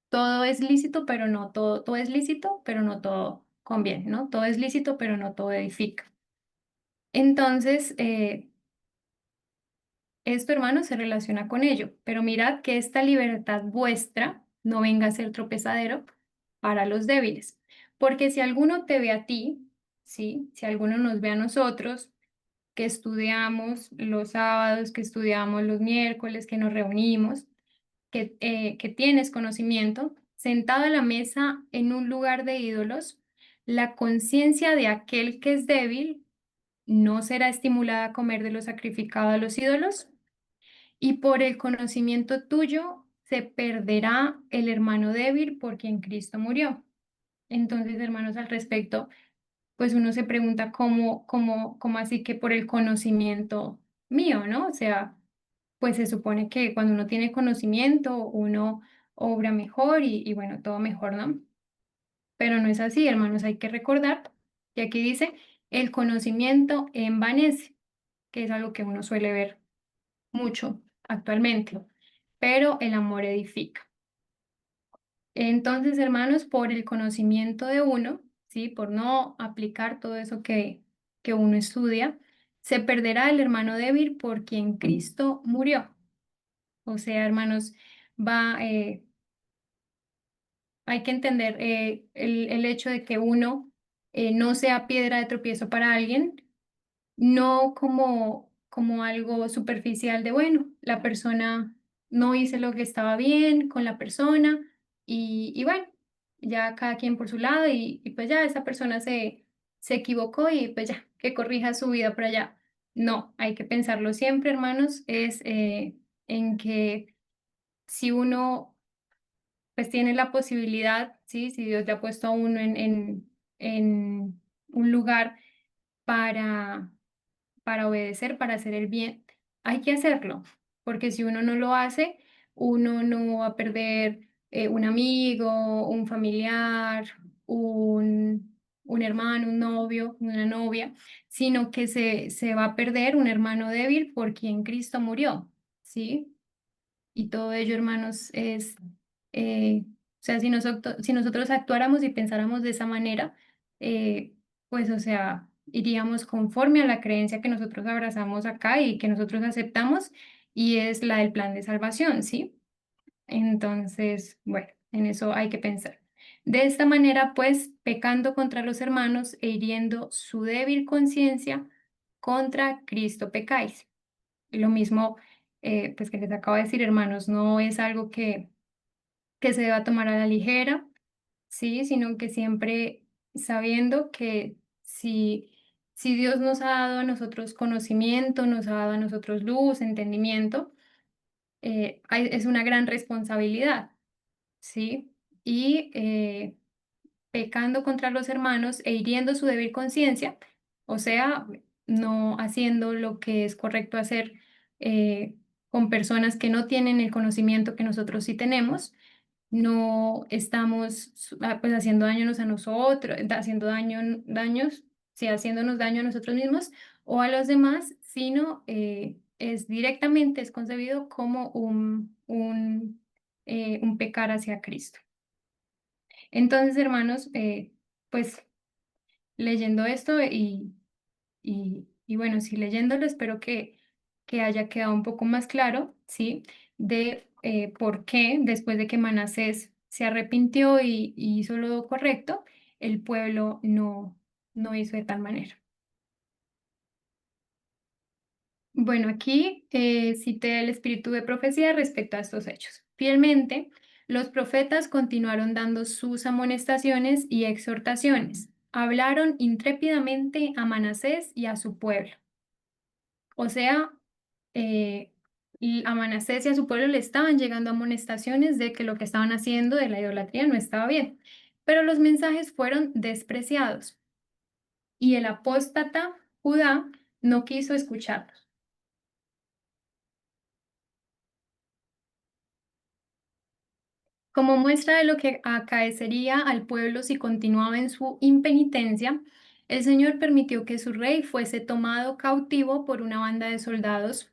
todo es lícito, pero no todo, todo es lícito, pero no todo conviene, ¿no? Todo es lícito, pero no todo edifica. Entonces, esto, hermano, se relaciona con ello, pero mirad que esta libertad vuestra no venga a ser tropezadero para los débiles, porque si alguno te ve a ti, ¿sí? Si alguno nos ve a nosotros, que estudiamos los sábados, que estudiamos los miércoles, que nos reunimos, que tienes conocimiento, sentado a la mesa en un lugar de ídolos, la conciencia de aquel que es débil no será estimulada a comer de lo sacrificado a los ídolos, y por el conocimiento tuyo se perderá el hermano débil por quien Cristo murió. Entonces, hermanos, al respecto, pues uno se pregunta cómo así que por el conocimiento mío, ¿no? O sea, pues se supone que cuando uno tiene conocimiento, uno obra mejor y bueno, todo mejor, ¿no? Pero no es así, hermanos, hay que recordar que aquí dice, el conocimiento envanece, que es algo que uno suele ver mucho actualmente, pero el amor edifica. Entonces, hermanos, por el conocimiento de uno, ¿sí? Por no aplicar todo eso que uno estudia, se perderá el hermano débil por quien Cristo murió. O sea, hermanos, va, hay que entender el hecho de que uno no sea piedra de tropiezo para alguien, no como algo superficial de, bueno, la persona no hice lo que estaba bien con la persona y bueno, ya cada quien por su lado y pues ya esa persona se equivocó y pues ya, que corrija su vida por allá. No, hay que pensarlo siempre, hermanos, es en que si uno pues tiene la posibilidad, ¿sí? Si Dios le ha puesto a uno en un lugar para obedecer, para hacer el bien, hay que hacerlo, porque si uno no lo hace, uno no va a perder un amigo, un familiar, un hermano, un novio, una novia, sino que se va a perder un hermano débil por quien Cristo murió, ¿sí? Y todo ello, hermanos, es, o sea, si nosotros actuáramos y pensáramos de esa manera, pues, o sea, iríamos conforme a la creencia que nosotros abrazamos acá y que nosotros aceptamos y es la del plan de salvación, ¿sí? Entonces, bueno, en eso hay que pensar. De esta manera, pues, pecando contra los hermanos e hiriendo su débil conciencia, contra Cristo pecáis. Lo mismo, pues, que les acabo de decir, hermanos, no es algo que se deba tomar a la ligera, ¿sí? Sino que siempre sabiendo que si Dios nos ha dado a nosotros conocimiento, nos ha dado a nosotros luz, entendimiento, es una gran responsabilidad, ¿sí? Y pecando contra los hermanos e hiriendo su débil conciencia, o sea, no haciendo lo que es correcto hacer con personas que no tienen el conocimiento que nosotros sí tenemos, no estamos pues haciendo daños a nosotros, haciendo daños, sí, haciéndonos daño a nosotros mismos o a los demás, sino es directamente, es concebido como un pecar hacia Cristo. Entonces, hermanos, pues leyendo esto y bueno, sí leyéndolo, espero que haya quedado un poco más claro, ¿sí? De por qué después de que Manasés se arrepintió y hizo lo correcto, el pueblo no hizo de tal manera. Bueno, aquí cité el espíritu de profecía respecto a estos hechos. Fielmente, los profetas continuaron dando sus amonestaciones y exhortaciones. Hablaron intrépidamente a Manasés y a su pueblo. O sea, eh, y a Manasés y a su pueblo le estaban llegando amonestaciones de que lo que estaban haciendo de la idolatría no estaba bien. Pero los mensajes fueron despreciados y el apóstata Judá no quiso escucharlos. Como muestra de lo que acaecería al pueblo si continuaba en su impenitencia, el Señor permitió que su rey fuese tomado cautivo por una banda de soldados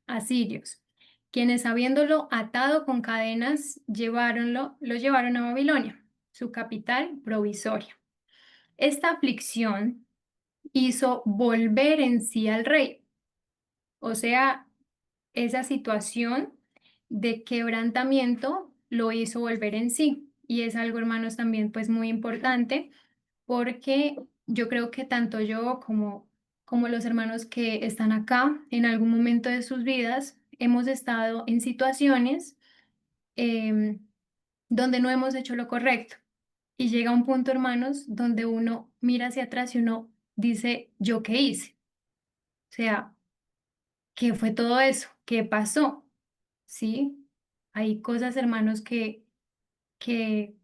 asirios, quienes habiéndolo atado con cadenas, lo llevaron a Babilonia, su capital provisoria. Esta aflicción hizo volver en sí al rey, o sea, esa situación de quebrantamiento lo hizo volver en sí. Y es algo, hermanos, también pues muy importante porque yo creo que tanto yo como los hermanos que están acá en algún momento de sus vidas hemos estado en situaciones em, donde no hemos hecho lo correcto. Y llega un punto, hermanos, donde uno mira hacia atrás y uno dice, ¿yo qué hice? O sea, ¿qué fue todo eso? ¿Qué pasó? ¿Sí? Hay cosas, hermanos, que, que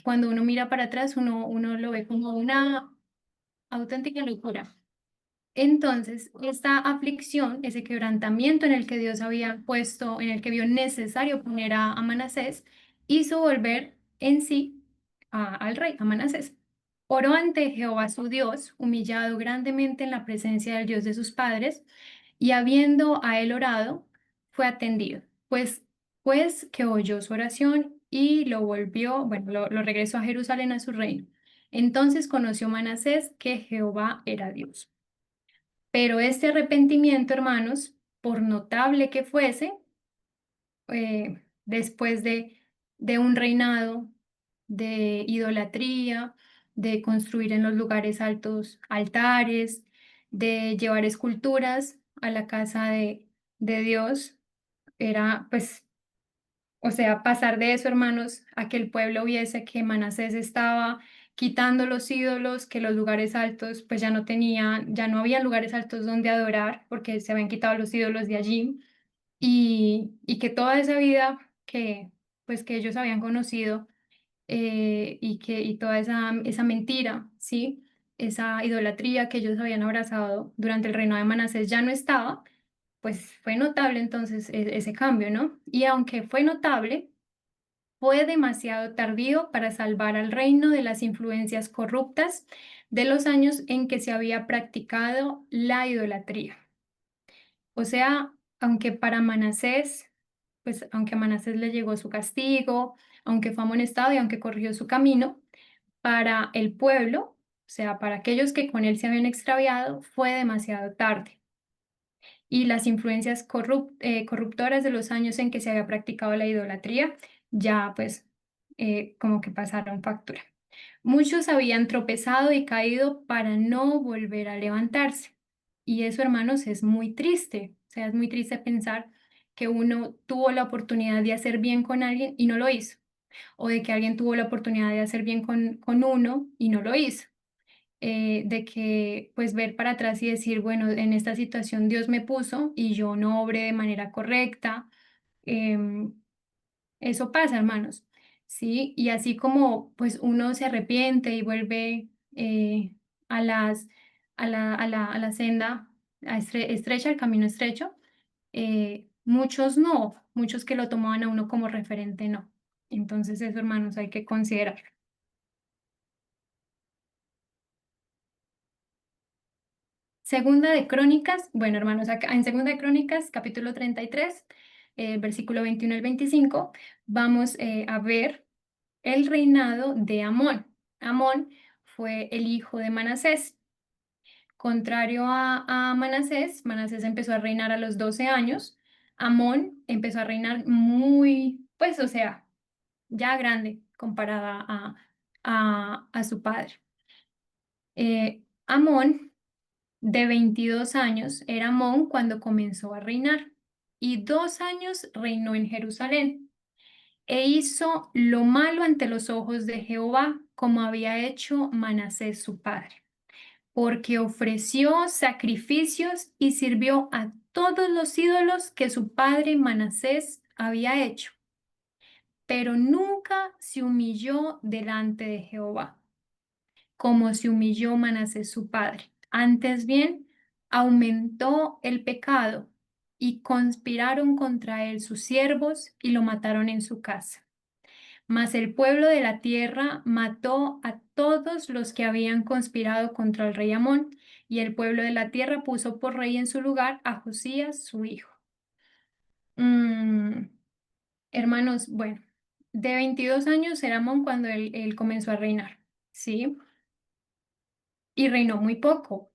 cuando uno mira para atrás, uno lo ve como una auténtica locura. Entonces, esta aflicción, ese quebrantamiento en el que Dios había puesto, en el que vio necesario poner a Manasés, hizo volver en sí al rey, a Manasés. Oró ante Jehová su Dios, humillado grandemente en la presencia del Dios de sus padres, y habiendo a él orado, fue atendido, pues que oyó su oración y lo volvió, bueno, lo regresó a Jerusalén a su reino. Entonces conoció Manasés que Jehová era Dios. Pero este arrepentimiento, hermanos, por notable que fuese, después de un reinado de idolatría, de construir en los lugares altos altares, de llevar esculturas a la casa de Dios, era pues, o sea, pasar de eso, hermanos, a que el pueblo viese que Manasés estaba quitando los ídolos, que los lugares altos, pues ya no había lugares altos donde adorar, porque se habían quitado los ídolos de allí, y que toda esa vida pues, que ellos habían conocido, y toda esa mentira, ¿sí? Esa idolatría que ellos habían abrazado durante el reino de Manasés ya no estaba, pues fue notable entonces ese cambio, ¿no? Y aunque fue notable, fue demasiado tardío para salvar al reino de las influencias corruptas de los años en que se había practicado la idolatría. O sea, aunque para Manasés, pues aunque a Manasés le llegó su castigo, aunque fue amonestado y aunque corrigió su camino, para el pueblo, o sea, para aquellos que con él se habían extraviado, fue demasiado tarde. y las influencias corruptoras de los años en que se había practicado la idolatría ya pues como que pasaron factura. Muchos habían tropezado y caído para no volver a levantarse. Y eso, hermanos, es muy triste. O sea, es muy triste pensar que uno tuvo la oportunidad de hacer bien con alguien y no lo hizo. O de que alguien tuvo la oportunidad de hacer bien con uno y no lo hizo. De que pues ver para atrás y decir, bueno, en esta situación Dios me puso y yo no obré de manera correcta. Em, Eso pasa, hermanos, ¿sí? Y así como pues uno se arrepiente y vuelve a las, a la senda estrecha, el camino estrecho, muchos no, muchos que lo tomaban a uno como referente no. Entonces eso, hermanos, hay que considerar. Segunda de Crónicas, bueno, hermanos, acá en Segunda de Crónicas, capítulo 33, versículo 21 al 25, vamos a ver el reinado de Amón. Amón fue el hijo de Manasés. Contrario a Manasés, Manasés empezó a reinar a los 12 años. Amón empezó a reinar muy, pues, o sea, ya grande comparada a su padre. Amón, de 22 años, era Amón cuando comenzó a reinar y 2 años reinó en Jerusalén. E hizo lo malo ante los ojos de Jehová, como había hecho Manasés su padre, porque ofreció sacrificios y sirvió a todos los ídolos que su padre Manasés había hecho, pero nunca se humilló delante de Jehová, como se humilló Manasés su padre. Antes bien, aumentó el pecado y conspiraron contra él sus siervos y lo mataron en su casa. Mas el pueblo de la tierra mató a todos los que habían conspirado contra el rey Amón, y el pueblo de la tierra puso por rey en su lugar a Josías, su hijo. Mm, Hermanos, bueno, de 22 años era Amón cuando él comenzó a reinar, ¿sí? Y reinó muy poco,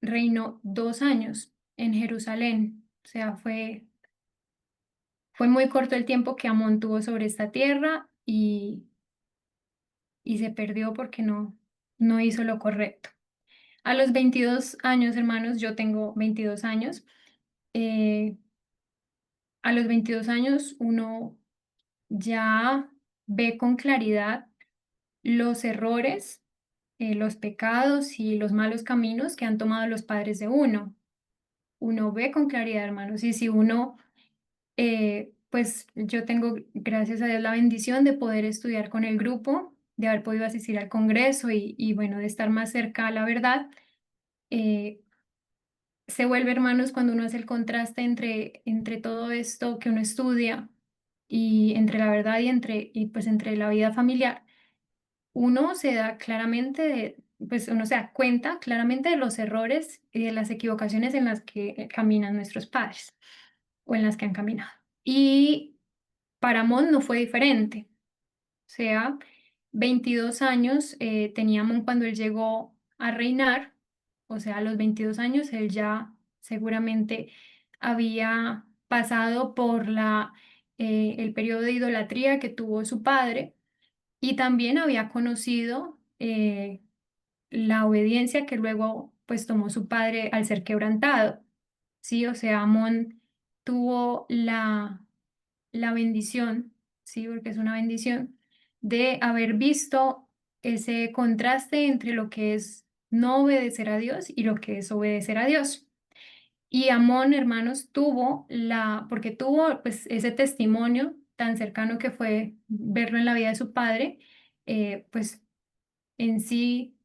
reinó 2 años en Jerusalén, o sea, fue muy corto el tiempo que Amón tuvo sobre esta tierra y se perdió porque no hizo lo correcto. A los 22 años, hermanos, yo tengo 22 años, eh, a los 22 años uno ya ve con claridad los errores, los pecados y los malos caminos que han tomado los padres de uno. Uno ve con claridad, hermanos, y si uno, pues yo tengo, gracias a Dios, la bendición de poder estudiar con el grupo, de haber podido asistir al congreso y bueno, de estar más cerca a la verdad. eh, Se vuelve, hermanos, cuando uno hace el contraste entre todo esto que uno estudia y entre la verdad y pues entre la vida familiar, uno se da claramente pues uno se da cuenta claramente de los errores y de las equivocaciones en las que caminan nuestros padres o en las que han caminado. Y para Amón no fue diferente. O sea, 22 años tenía Amón cuando él llegó a reinar, o sea, a los 22 años él ya seguramente había pasado por el periodo de idolatría que tuvo su padre y también había conocido la obediencia que luego pues tomó su padre al ser quebrantado. Sí, o sea, Amón tuvo la bendición, sí, porque es una bendición, de haber visto ese contraste entre lo que es no obedecer a Dios y lo que es obedecer a Dios. Y Amón, hermanos, porque tuvo pues ese testimonio tan cercano que fue verlo en la vida de su padre, pues en sí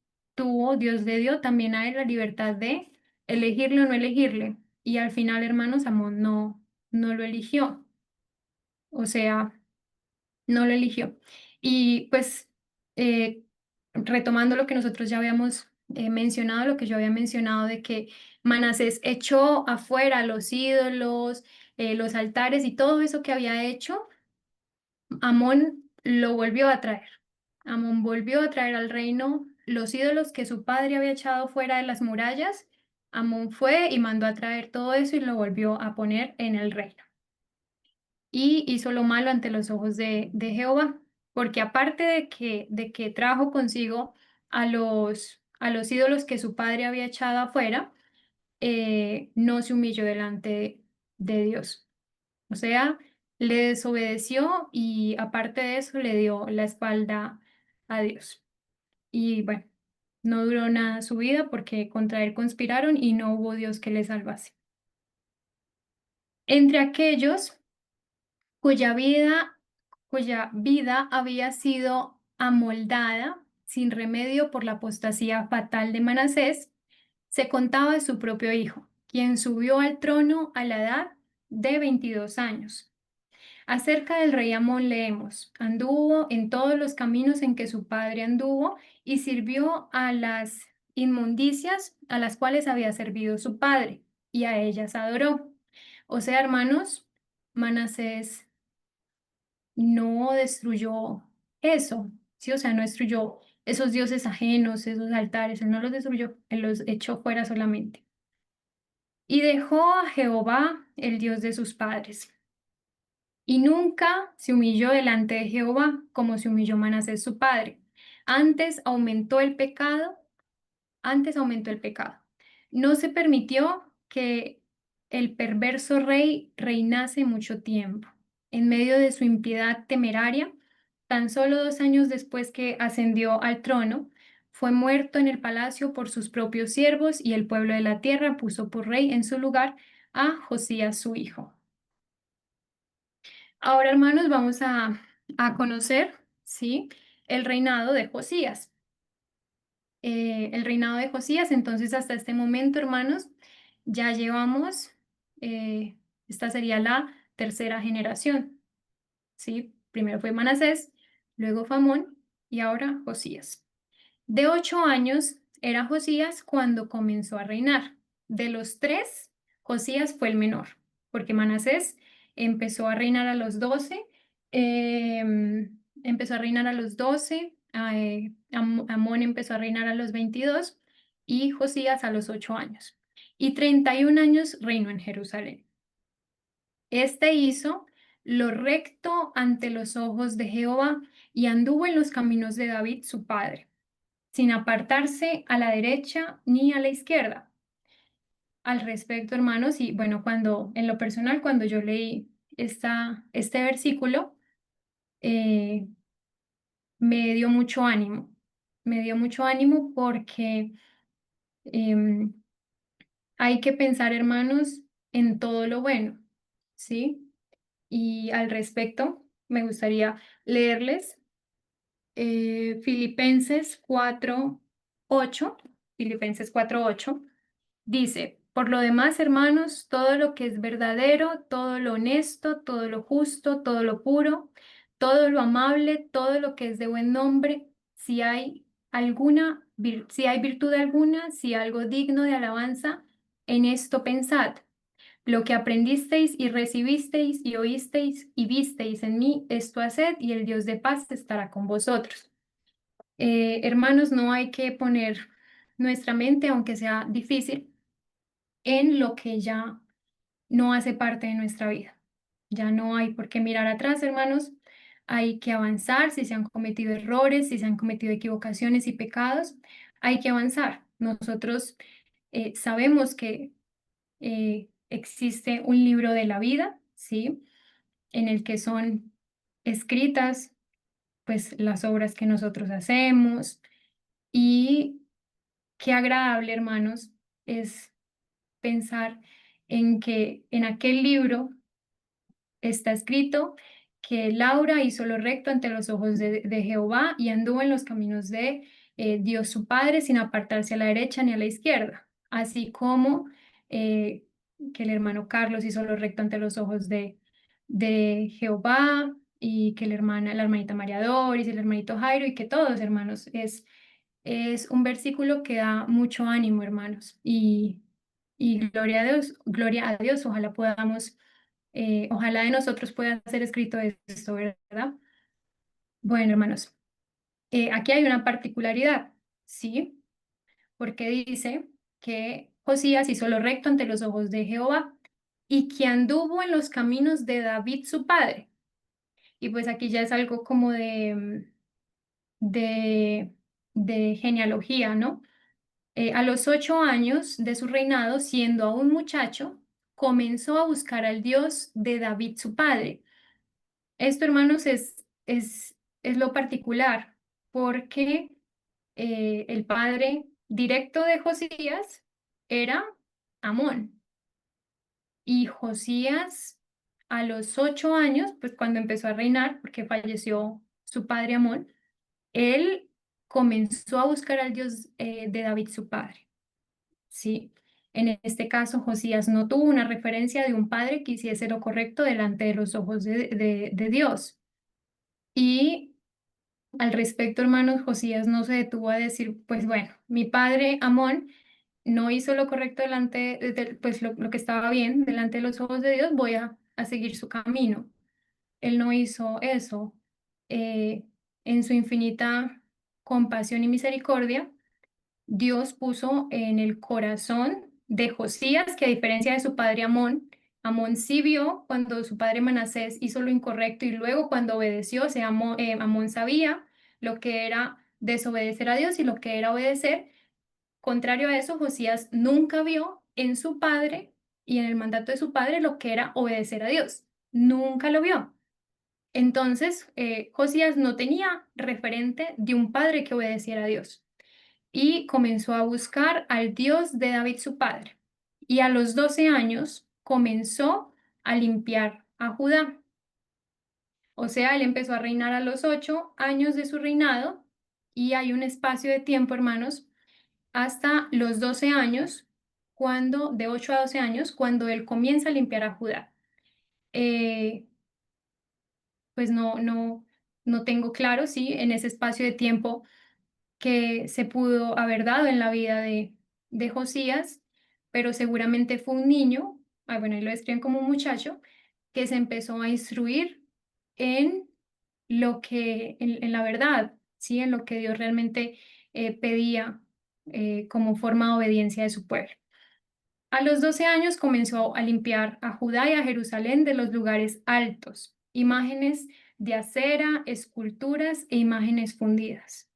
Dios le dio también a él la libertad de elegirle o no elegirle. Y al final, hermanos, Amón no lo eligió. O sea, no lo eligió. Y pues, eh, retomando lo que nosotros ya habíamos mencionado, lo que yo había mencionado de que Manasés echó afuera los ídolos, los altares y todo eso que había hecho, Amón lo volvió a traer. Amón volvió a traer al reino los ídolos que su padre había echado fuera de las murallas. Amón fue y mandó a traer todo eso y lo volvió a poner en el reino. Y hizo lo malo ante los ojos de Jehová, porque aparte de que trajo consigo a los ídolos que su padre había echado afuera, no se humilló delante de Dios. O sea, le desobedeció y aparte de eso le dio la espalda a Dios. Y bueno, no duró nada su vida porque contra él conspiraron y no hubo Dios que le salvase. Entre aquellos cuya vida, cuya vida había sido amoldada sin remedio por la apostasía fatal de Manasés, se contaba de su propio hijo, quien subió al trono a la edad de 22 años. Acerca del rey Amón leemos, anduvo en todos los caminos en que su padre anduvo y sirvió a las inmundicias a las cuales había servido su padre, y a ellas adoró. O sea, hermanos, Manasés no destruyó eso, ¿sí? O sea, no destruyó esos dioses ajenos, esos altares, él no los destruyó, él los echó fuera solamente. Y dejó a Jehová, el Dios de sus padres. Y nunca se humilló delante de Jehová como se humilló Manasés su padre. Antes aumentó el pecado, antes aumentó el pecado. No se permitió que el perverso rey reinase mucho tiempo. En medio de su impiedad temeraria, tan solo 2 años después que ascendió al trono, fue muerto en el palacio por sus propios siervos y el pueblo de la tierra puso por rey en su lugar a Josías su hijo. Ahora, hermanos, vamos a conocer, ¿sí? El reinado de Josías. El reinado de Josías, entonces hasta este momento, hermanos, ya llevamos, eh, esta sería la tercera generación, ¿sí? Primero fue Manasés, luego fue Amón y ahora Josías. De 8 años era Josías cuando comenzó a reinar. De los tres, Josías fue el menor, porque Manasés empezó a reinar a los 12, empezó a reinar a los 12, Amón empezó a reinar a los 22 y Josías a los 8 años. Y 31 años reinó en Jerusalén. Este hizo lo recto ante los ojos de Jehová y anduvo en los caminos de David su padre sin apartarse a la derecha ni a la izquierda. Al respecto, hermanos, y bueno, en lo personal, cuando yo leí este versículo, eh, me dio mucho ánimo. Me dio mucho ánimo porque em, hay que pensar, hermanos, en todo lo bueno, ¿sí? Y al respecto, me gustaría leerles Filipenses 4:8. Filipenses 4:8. Dice, por lo demás, hermanos, todo lo que es verdadero, todo lo honesto, todo lo justo, todo lo puro, todo lo amable, todo lo que es de buen nombre, si hay virtud alguna, si algo digno de alabanza, en esto pensad. Lo que aprendisteis y recibisteis y oísteis y visteis en mí, esto haced, y el Dios de paz estará con vosotros. Hermanos, no hay que poner nuestra mente, aunque sea difícil, en lo que ya no hace parte de nuestra vida. Ya no hay por qué mirar atrás, hermanos. Hay que avanzar. Si se han cometido errores, si se han cometido equivocaciones y pecados, hay que avanzar. Nosotros sabemos que existe un libro de la vida, ¿sí? En el que son escritas, pues, las obras que nosotros hacemos y qué agradable, hermanos, es pensar en que en aquel libro está escrito que Laura hizo lo recto ante los ojos de Jehová y anduvo en los caminos de Dios su Padre sin apartarse a la derecha ni a la izquierda, así como eh, que el hermano Carlos hizo lo recto ante los ojos de Jehová y que la hermanita María Doris y el hermanito Jairo y que todos, hermanos, es un versículo que da mucho ánimo, hermanos, y gloria a Dios, ojalá podamos, ojalá de nosotros pueda ser escrito esto, ¿verdad? Bueno, hermanos, aquí hay una particularidad, ¿sí? Porque dice que Josías hizo lo recto ante los ojos de Jehová y que anduvo en los caminos de David su padre. Y pues aquí ya es algo como de, de genealogía, ¿no? A los 8 años de su reinado, siendo aún muchacho, comenzó a buscar al Dios de David su padre. Esto, hermanos, es lo particular, porque el padre directo de Josías era Amón. Y Josías, a los 8 años, pues cuando empezó a reinar, porque falleció su padre Amón, él comenzó a buscar al Dios de David su padre. Sí, en este caso Josías no tuvo una referencia de un padre que hiciese lo correcto delante de los ojos de Dios. Y al respecto, hermanos, Josías no se detuvo a decir, pues bueno, mi padre Amón no hizo lo correcto delante, pues lo que estaba bien delante de los ojos de Dios, voy a seguir su camino. Él no hizo eso. Eh, en su infinita compasión y misericordia, Dios puso en el corazón de Josías, que a diferencia de su padre Amón, Amón sí vio cuando su padre Manasés hizo lo incorrecto y luego cuando obedeció, o sea, Amón sabía lo que era desobedecer a Dios y lo que era obedecer. Contrario a eso, Josías nunca vio en su padre y en el mandato de su padre lo que era obedecer a Dios. Nunca lo vio. Entonces, Josías no tenía referente de un padre que obedeciera a Dios y comenzó a buscar al Dios de David su padre. Y a los 12 años comenzó a limpiar a Judá. O sea, él empezó a reinar a los 8 años de su reinado y hay un espacio de tiempo, hermanos, hasta los 12 años, de 8 a 12 años, cuando él comienza a limpiar a Judá. Eh, pues no tengo claro, sí, en ese espacio de tiempo que se pudo haber dado en la vida de Josías, pero seguramente fue un niño, bueno, y lo describen como un muchacho, que se empezó a instruir en en la verdad, ¿sí? En lo que Dios realmente pedía como forma de obediencia de su pueblo. A los 12 años comenzó a limpiar a Judá y a Jerusalén de los lugares altos, imágenes de acera, esculturas e imágenes fundidas.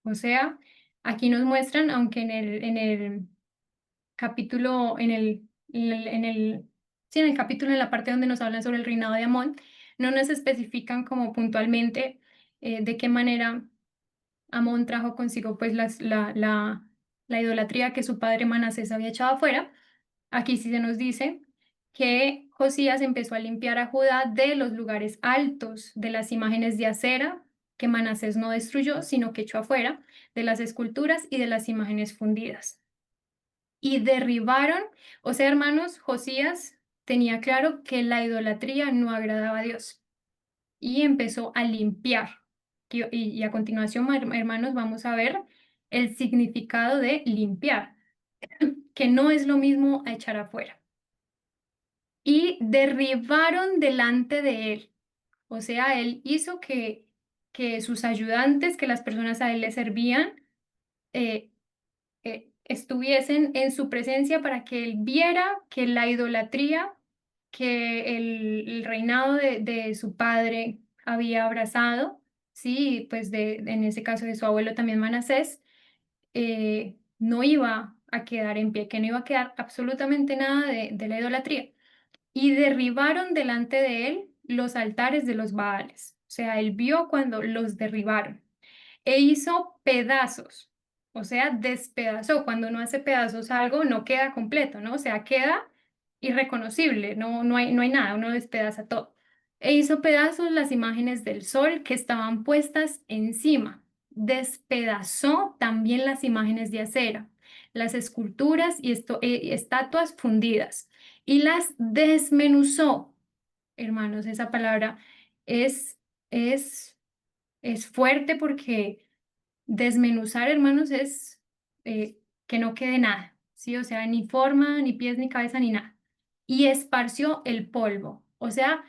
O sea, aquí nos muestran, aunque en el capítulo, sí, en el capítulo, en la parte donde nos hablan sobre el reinado de Amón, no nos especifican como puntualmente de qué manera Amón trajo consigo pues la idolatría que su padre Manasés había echado afuera. Aquí sí se nos dice que Josías empezó a limpiar a Judá de los lugares altos, de las imágenes de acera que Manasés no destruyó, sino que echó afuera, de las esculturas y de las imágenes fundidas. Y derribaron, o sea, hermanos, Josías tenía claro que la idolatría no agradaba a Dios y empezó a limpiar. Y a continuación, hermanos, vamos a ver el significado de limpiar, que no es lo mismo a echar afuera. Y derribaron delante de él. O sea, él hizo que sus ayudantes, que las personas a él le servían, eh, estuviesen en su presencia para que él viera que la idolatría que el reinado de su padre había abrazado, sí, pues en ese caso de su abuelo también Manasés, no iba a quedar en pie, que no iba a quedar absolutamente nada de la idolatría. Y derribaron delante de él los altares de los Baales. O sea, él vio cuando los derribaron e hizo pedazos, o sea, despedazó. Cuando uno hace pedazos algo, no queda completo, ¿no? O sea, queda irreconocible, no hay nada, uno despedaza todo. E hizo pedazos las imágenes del sol que estaban puestas encima. Despedazó también las imágenes de acera, las esculturas y estatuas fundidas, y las desmenuzó. Hermanos, esa palabra es, es, es fuerte porque desmenuzar, hermanos, es que no quede nada, ¿sí? O sea, ni forma, ni pies, ni cabeza, ni nada. Y esparció el polvo. O sea,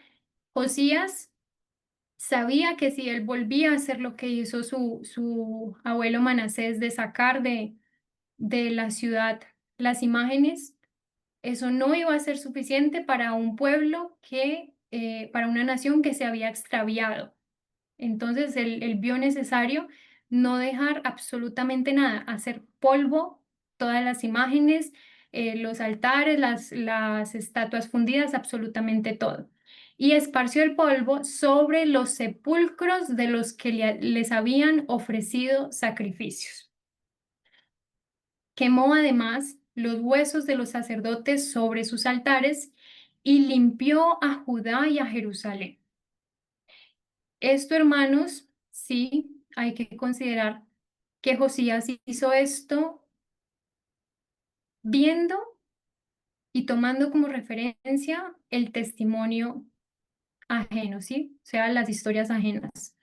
Josías sabía que si él volvía a hacer lo que hizo su abuelo Manasés de sacar de la ciudad las imágenes, eso no iba a ser suficiente para un pueblo para una nación que se había extraviado. Entonces él vio necesario no dejar absolutamente nada, hacer polvo todas las imágenes, los altares, las estatuas fundidas, absolutamente todo. Y esparció el polvo sobre los sepulcros de los que les habían ofrecido sacrificios. Quemó además los huesos de los sacerdotes sobre sus altares y limpió a Judá y a Jerusalén. Esto, hermanos, sí, hay que considerar que Josías hizo esto viendo y tomando como referencia el testimonio ajeno, ¿sí? O sea, las historias ajenas.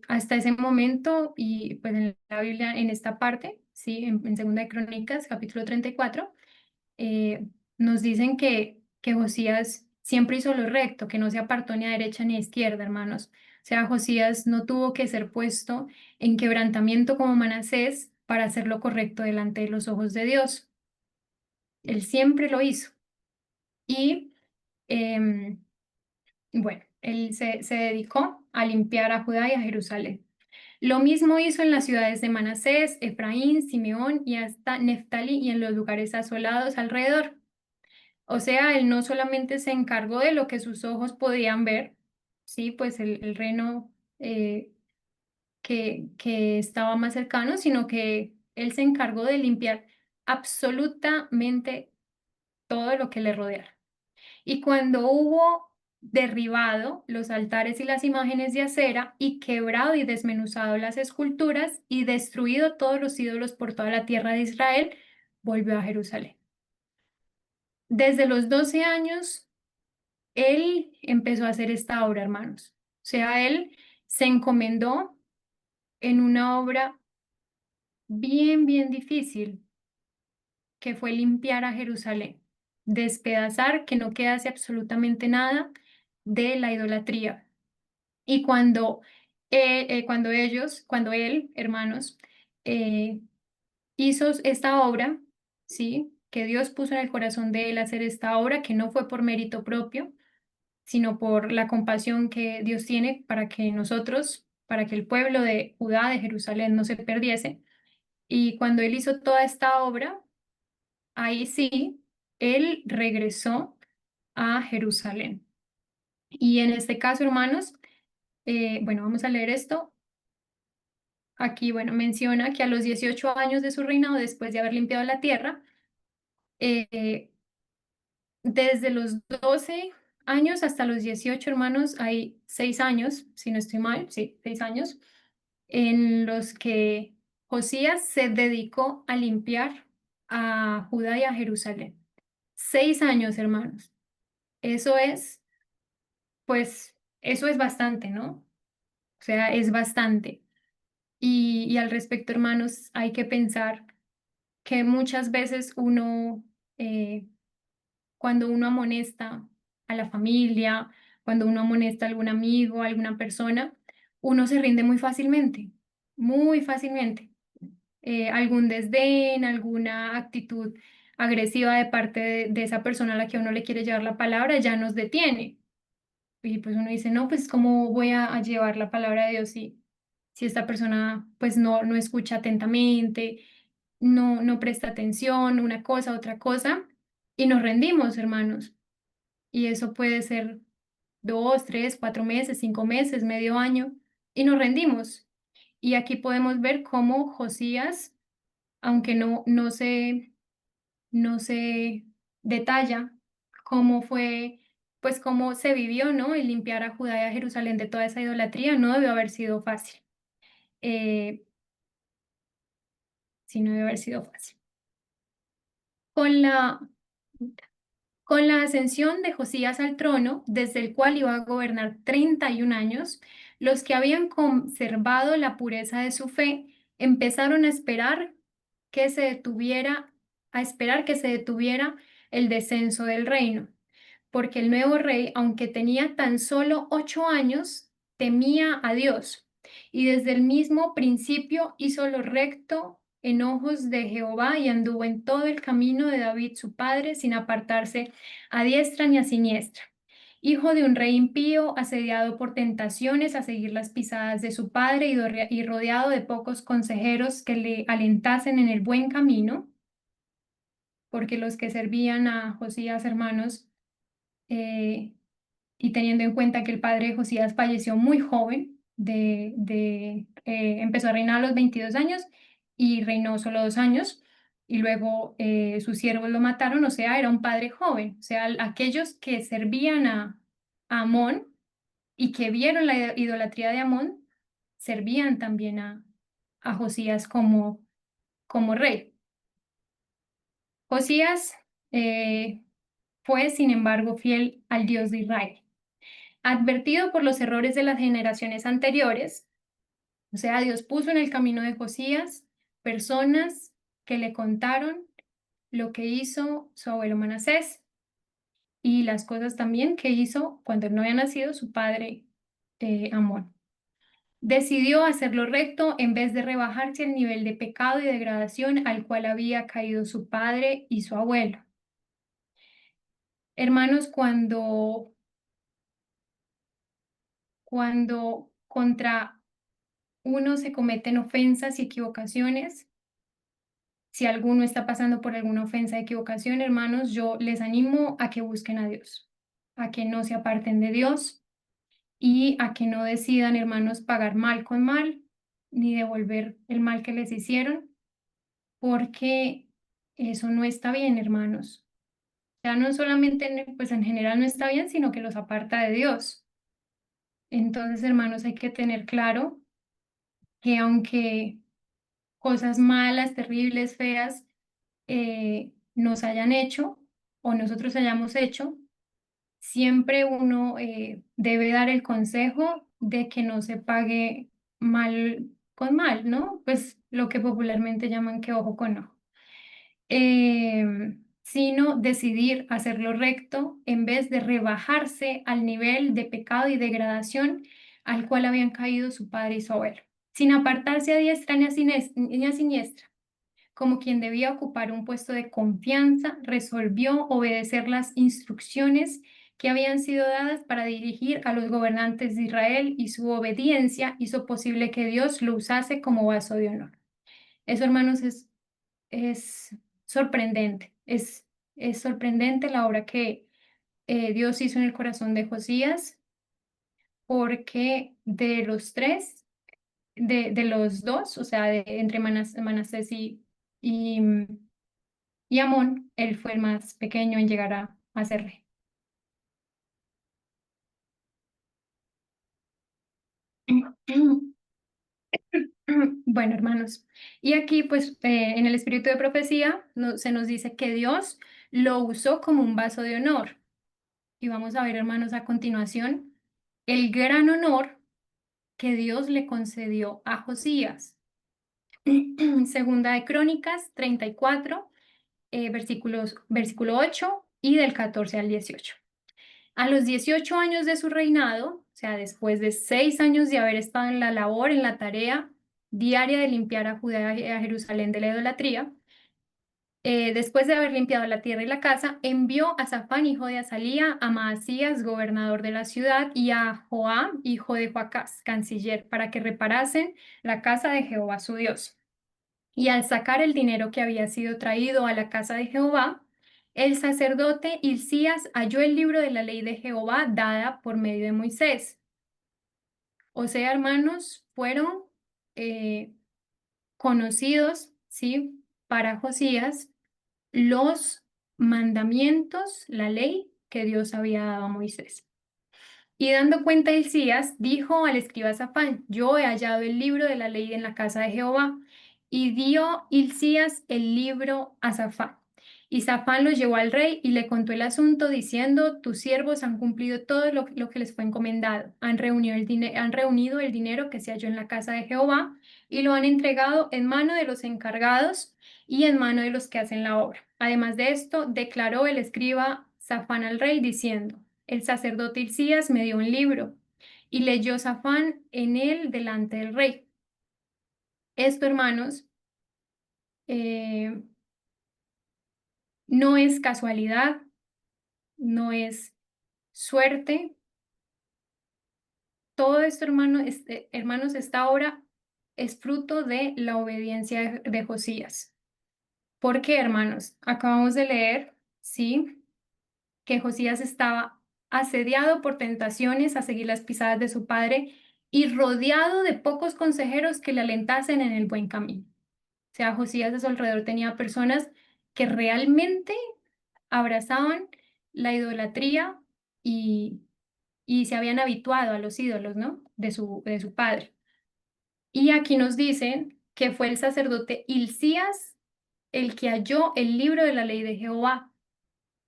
Hasta ese momento, y pues en la Biblia, en esta parte, ¿sí? En Segunda de Crónicas, capítulo 34, nos dicen que Josías siempre hizo lo recto, que no se apartó ni a derecha ni a izquierda, hermanos. O sea, Josías no tuvo que ser puesto en quebrantamiento como Manasés para hacer lo correcto delante de los ojos de Dios. Él siempre lo hizo. Y em, bueno, él se dedicó a limpiar a Judá y a Jerusalén. Lo mismo hizo en las ciudades de Manasés, Efraín, Simeón y hasta Neftalí y en los lugares asolados alrededor. O sea, él no solamente se encargó de lo que sus ojos podían ver, sí, pues el reino que estaba más cercano, sino que él se encargó de limpiar absolutamente todo lo que le rodeara. Y cuando hubo derribado los altares y las imágenes de acera y quebrado y desmenuzado las esculturas y destruido todos los ídolos por toda la tierra de Israel, volvió a Jerusalén. Desde los 12 años él empezó a hacer esta obra, hermanos. O sea, él se encomendó en una obra bien, bien difícil, que fue limpiar a Jerusalén, despedazar, que no quedase absolutamente nada de la idolatría. Y cuando él, hermanos, eh, hizo esta obra, ¿sí? Que Dios puso en el corazón de él hacer esta obra, que no fue por mérito propio, sino por la compasión que Dios tiene para que nosotros, para que el pueblo de Judá, de Jerusalén, no se perdiese. Y cuando él hizo toda esta obra, ahí sí, él regresó a Jerusalén. Y en este caso, hermanos, bueno, vamos a leer esto. Aquí, bueno, menciona que a los 18 años de su reinado, después de haber limpiado la tierra, eh, desde los 12 años hasta los 18 hermanos, hay 6 años, si no estoy mal, sí, 6 años, en los que Josías se dedicó a limpiar a Judá y a Jerusalén. 6 años, hermanos. Eso es, pues, eso es bastante, ¿no? O sea, es bastante. Y al respecto, hermanos, hay que pensar que muchas veces eh, cuando uno amonesta a la familia, cuando uno amonesta a algún amigo, a alguna persona, uno se rinde muy fácilmente, muy fácilmente. Algún desdén, alguna actitud agresiva de parte de esa persona a la que uno le quiere llevar la palabra ya nos detiene. Y pues uno dice, no, pues ¿cómo voy a llevar la palabra de Dios si esta persona pues no escucha atentamente, no presta atención, una cosa, otra cosa? Y nos rendimos, hermanos. Y eso puede ser 2, 3, 4 meses, 5 meses, medio año, y nos rendimos. Y aquí podemos ver cómo Josías, aunque no se detalla cómo fue, pues cómo se vivió, ¿no? El limpiar a Judá y a Jerusalén de toda esa idolatría no debió haber sido fácil. Eh, sí, no debió haber sido fácil. Con la, con la ascensión de Josías al trono, desde el cual iba a gobernar 31 años, los que habían conservado la pureza de su fe empezaron a esperar que se detuviera el descenso del reino, porque el nuevo rey, aunque tenía tan solo 8 años, temía a Dios y desde el mismo principio hizo lo recto en ojos de Jehová y anduvo en todo el camino de David su padre, sin apartarse a diestra ni a siniestra. Hijo de un rey impío, asediado por tentaciones a seguir las pisadas de su padre y rodeado de pocos consejeros que le alentasen en el buen camino, porque los que servían a Josías, hermanos, eh, y teniendo en cuenta que el padre de Josías falleció muy joven, empezó a reinar a los 22 años y reinó solo 2 años, y luego sus siervos lo mataron, o sea, era un padre joven, o sea, aquellos que servían a Amón y que vieron la idolatría de Amón, servían también a Josías como rey. Josías fue, sin embargo, fiel al Dios de Israel. Advertido por los errores de las generaciones anteriores, o sea, Dios puso en el camino de Josías personas que le contaron lo que hizo su abuelo Manasés y las cosas también que hizo cuando él no había nacido su padre Amón. Decidió hacer lo recto en vez de rebajarse al nivel de pecado y degradación al cual había caído su padre y su abuelo. Hermanos, cuando contra uno se cometen ofensas y equivocaciones, si alguno está pasando por alguna ofensa o equivocación, hermanos, yo les animo a que busquen a Dios, a que no se aparten de Dios y a que no decidan, hermanos, pagar mal con mal ni devolver el mal que les hicieron, porque eso no está bien, hermanos. Ya no solamente, pues en general no está bien, sino que los aparta de Dios. Entonces, hermanos, hay que tener claro que aunque cosas malas, terribles, feas, nos hayan hecho o nosotros hayamos hecho, siempre uno debe dar el consejo de que no se pague mal con mal, ¿no? Pues lo que popularmente llaman que ojo con ojo. Sino decidir hacer lo recto en vez de rebajarse al nivel de pecado y degradación al cual habían caído su padre y su abuelo, sin apartarse a diestra ni a siniestra. Como quien debía ocupar un puesto de confianza, resolvió obedecer las instrucciones que habían sido dadas para dirigir a los gobernantes de Israel, y su obediencia hizo posible que Dios lo usase como vaso de honor. Eso, hermanos, es sorprendente. Es sorprendente la obra que Dios hizo en el corazón de Josías, porque de los tres, de los dos, o sea, entre Manasés y, y Amón, él fue el más pequeño en llegar a ser rey. Bueno, hermanos, y aquí pues en el espíritu de profecía se nos dice que Dios lo usó como un vaso de honor. Y vamos a ver, hermanos, a continuación el gran honor que Dios le concedió a Josías. Segunda de Crónicas 34, versículo 8 y del 14 al 18. A los 18 años de su reinado, o sea, después de 6 años de haber estado en la labor, en la tarea diaria de limpiar a Judá y a Jerusalén de la idolatría, después de haber limpiado la tierra y la casa, envió a Safán, hijo de Azalía, a Maasías, gobernador de la ciudad, y a Joam, hijo de Joacás, canciller, para que reparasen la casa de Jehová su Dios. Y al sacar el dinero que había sido traído a la casa de Jehová, el sacerdote Hilcías halló el libro de la ley de Jehová dada por medio de Moisés. O sea, hermanos, fueron eh, conocidos, ¿sí? Para Josías los mandamientos, la ley que Dios había dado a Moisés. Y dando cuenta Hilcías, dijo al escriba Safán: yo he hallado el libro de la ley en la casa de Jehová. Y dio Hilcías el libro a Safán. Y Safán lo llevó al rey y le contó el asunto, diciendo: tus siervos han cumplido todo lo que les fue encomendado. Han reunido el dinero que se halló en la casa de Jehová y lo han entregado en mano de los encargados y en mano de los que hacen la obra. Además de esto, declaró el escriba Safán al rey, diciendo: el sacerdote Hilcías me dio un libro, y leyó Safán en él delante del rey. Esto, hermanos, eh, no es casualidad, no es suerte. Todo esto, hermanos, esta obra es fruto de la obediencia de Josías. ¿Por qué, hermanos? Acabamos de leer, ¿sí?, que Josías estaba asediado por tentaciones a seguir las pisadas de su padre y rodeado de pocos consejeros que le alentasen en el buen camino. O sea, Josías a su alrededor tenía personas que realmente abrazaban la idolatría y, y se habían habituado a los ídolos, ¿no? De su padre. Y aquí nos dicen que fue el sacerdote Hilcías el que halló el libro de la ley de Jehová,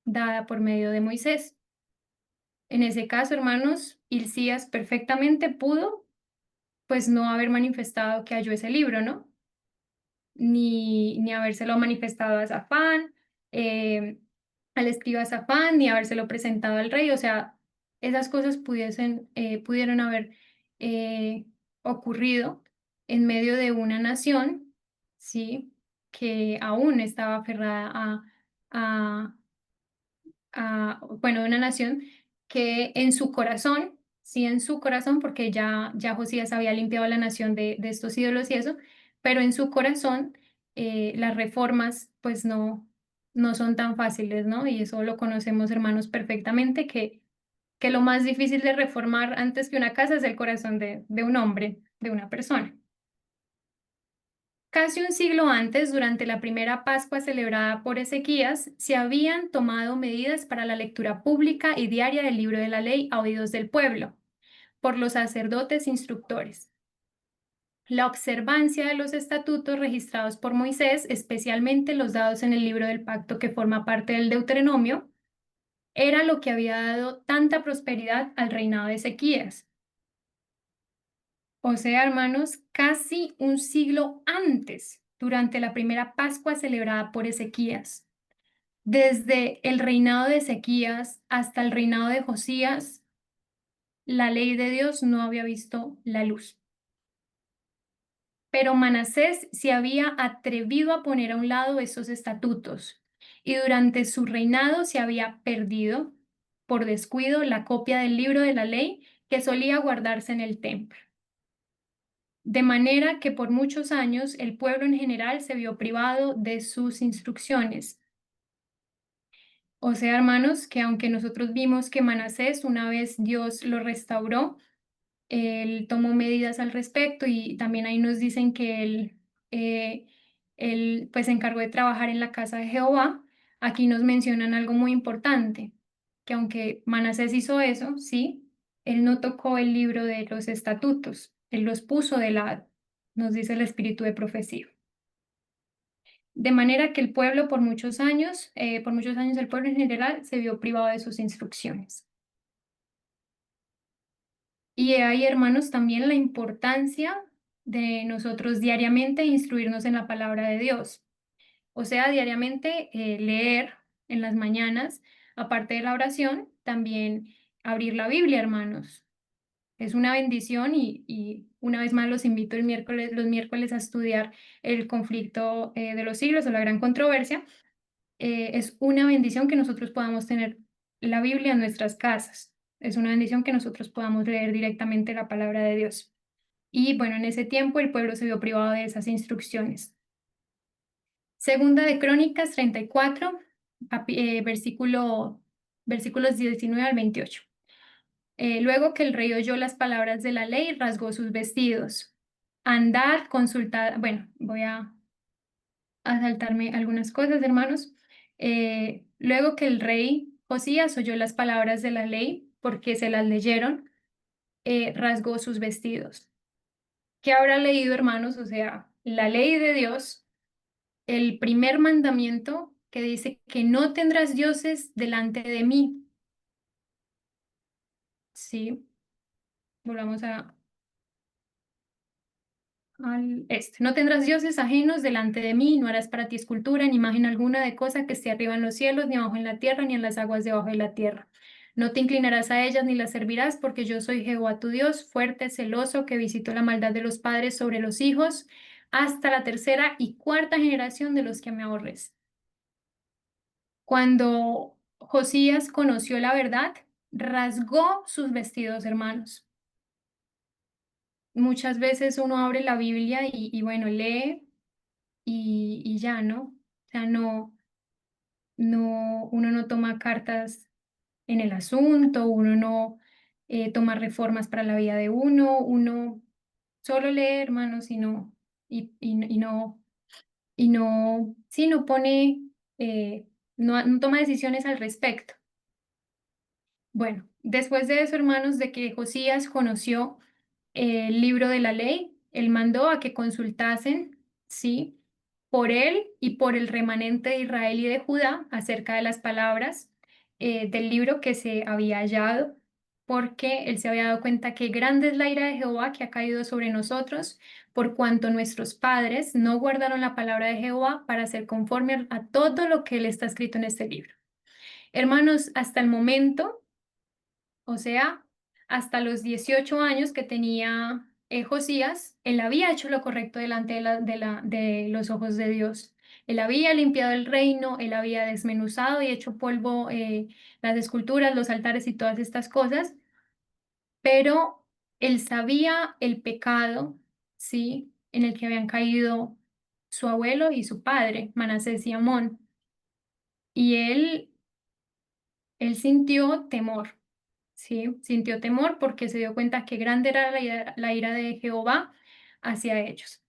dada por medio de Moisés. En ese caso, hermanos, Hilcías perfectamente pudo, pues, no haber manifestado que halló ese libro, ¿no? Ni habérselo manifestado a Safán, eh, al escriba Safán, ni habérselo presentado al rey. O sea, esas cosas pudieron haber eh, ocurrido en medio de una nación, ¿sí?, que aún estaba aferrada a, bueno, de una nación que en su corazón, sí, en su corazón, porque ya Josías había limpiado la nación de estos ídolos y eso, pero en su corazón las reformas pues no son tan fáciles, ¿no? Y eso lo conocemos, hermanos, perfectamente, que lo más difícil de reformar antes que una casa es el corazón de un hombre, de una persona. Casi un siglo antes, durante la primera Pascua celebrada por Ezequías, se habían tomado medidas para la lectura pública y diaria del libro de la ley a oídos del pueblo, por los sacerdotes instructores. La observancia de los estatutos registrados por Moisés, especialmente los dados en el libro del pacto que forma parte del Deuteronomio, era lo que había dado tanta prosperidad al reinado de Ezequías. O sea, hermanos, casi un siglo antes, durante la primera Pascua celebrada por Ezequías. Desde el reinado de Ezequías hasta el reinado de Josías, la ley de Dios no había visto la luz. Pero Manasés se había atrevido a poner a un lado esos estatutos y durante su reinado se había perdido, por descuido, la copia del libro de la ley que solía guardarse en el templo. De manera que por muchos años el pueblo en general se vio privado de sus instrucciones. O sea, hermanos, que aunque nosotros vimos que Manasés, una vez Dios lo restauró, él tomó medidas al respecto y también ahí nos dicen que él pues se encargó de trabajar en la casa de Jehová. Aquí nos mencionan algo muy importante, que aunque Manasés hizo eso, sí, él no tocó el libro de los estatutos, él los puso de lado, nos dice el espíritu de profecía. De manera que el pueblo por muchos años el pueblo en general se vio privado de sus instrucciones. Y hay, hermanos, también la importancia de nosotros diariamente instruirnos en la palabra de Dios. O sea, diariamente leer en las mañanas, aparte de la oración, también abrir la Biblia, hermanos. Es una bendición y una vez más los invito los miércoles a estudiar el conflicto de los siglos o la gran controversia. Es una bendición que nosotros podamos tener la Biblia en nuestras casas. Es una bendición que nosotros podamos leer directamente la palabra de Dios. Y bueno, en ese tiempo el pueblo se vio privado de esas instrucciones. Segunda de Crónicas 34, versículos 19 al 28. Luego que el rey oyó las palabras de la ley, rasgó sus vestidos. Andad, consultad. Bueno, voy a saltarme algunas cosas, hermanos. Luego que el rey Josías oyó las palabras de la ley, porque se las leyeron, rasgó sus vestidos. ¿Qué habrá leído, hermanos? O sea, la ley de Dios, el primer mandamiento que dice que no tendrás dioses delante de mí. Sí, volvamos no tendrás dioses ajenos delante de mí, no harás para ti escultura, ni imagen alguna de cosa que esté arriba en los cielos, ni abajo en la tierra, ni en las aguas debajo de la tierra. No te inclinarás a ellas ni las servirás, porque yo soy Jehová tu Dios, fuerte, celoso, que visito la maldad de los padres sobre los hijos, hasta la tercera y cuarta generación de los que me aborrecen. Cuando Josías conoció la verdad, rasgó sus vestidos, hermanos. Muchas veces uno abre la Biblia y bueno, lee y ya, ¿no? O sea, uno no toma cartas en el asunto, uno no toma reformas para la vida de uno solo lee, hermanos, sí, no pone, no toma decisiones al respecto. Bueno, después de eso, hermanos, de que Josías conoció el libro de la ley, él mandó a que consultasen, ¿sí? Por él y por el remanente de Israel y de Judá acerca de las palabras del libro que se había hallado, porque él se había dado cuenta que grande es la ira de Jehová que ha caído sobre nosotros, por cuanto nuestros padres no guardaron la palabra de Jehová para hacer conforme a todo lo que él está escrito en este libro. Hermanos, hasta el momento, o sea, hasta los 18 años que tenía Josías, él había hecho lo correcto delante de los ojos de Dios. Él había limpiado el reino, él había desmenuzado y hecho polvo las esculturas, los altares y todas estas cosas, pero él sabía el pecado, ¿sí? En el que habían caído su abuelo y su padre, Manasés y Amón. Y él sintió temor. Sí, sintió temor porque se dio cuenta que grande era la ira de Jehová hacia ellos.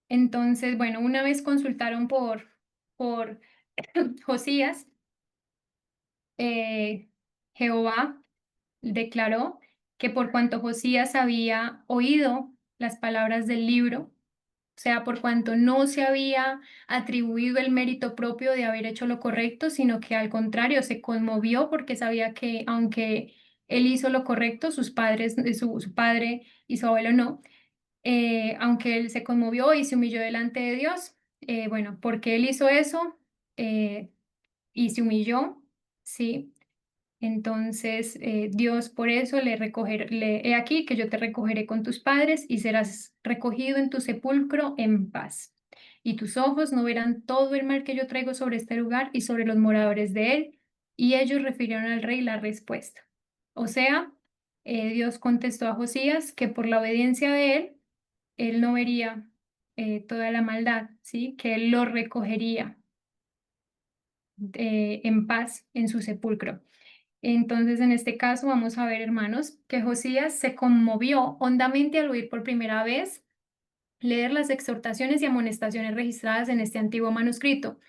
Entonces, bueno, una vez consultaron por Josías, eh, Jehová declaró que por cuanto Josías había oído las palabras del libro, o sea, por cuanto no se había atribuido el mérito propio de haber hecho lo correcto, sino que al contrario se conmovió porque sabía que aunque él hizo lo correcto, sus padres, su padre y su abuelo no, aunque él se conmovió y se humilló delante de Dios, bueno, porque él hizo eso eh, y se humilló, ¿sí? Entonces, Dios por eso he aquí que yo te recogeré con tus padres y serás recogido en tu sepulcro en paz. Y tus ojos no verán todo el mal que yo traigo sobre este lugar y sobre los moradores de él. Y ellos refirieron al rey la respuesta. O sea, Dios contestó a Josías que por la obediencia de él no vería toda la maldad, ¿sí? Que él lo recogería en paz en su sepulcro. Entonces, en este caso, vamos a ver, hermanos, que Josías se conmovió hondamente al oír por primera vez leer las exhortaciones y amonestaciones registradas en este antiguo manuscrito.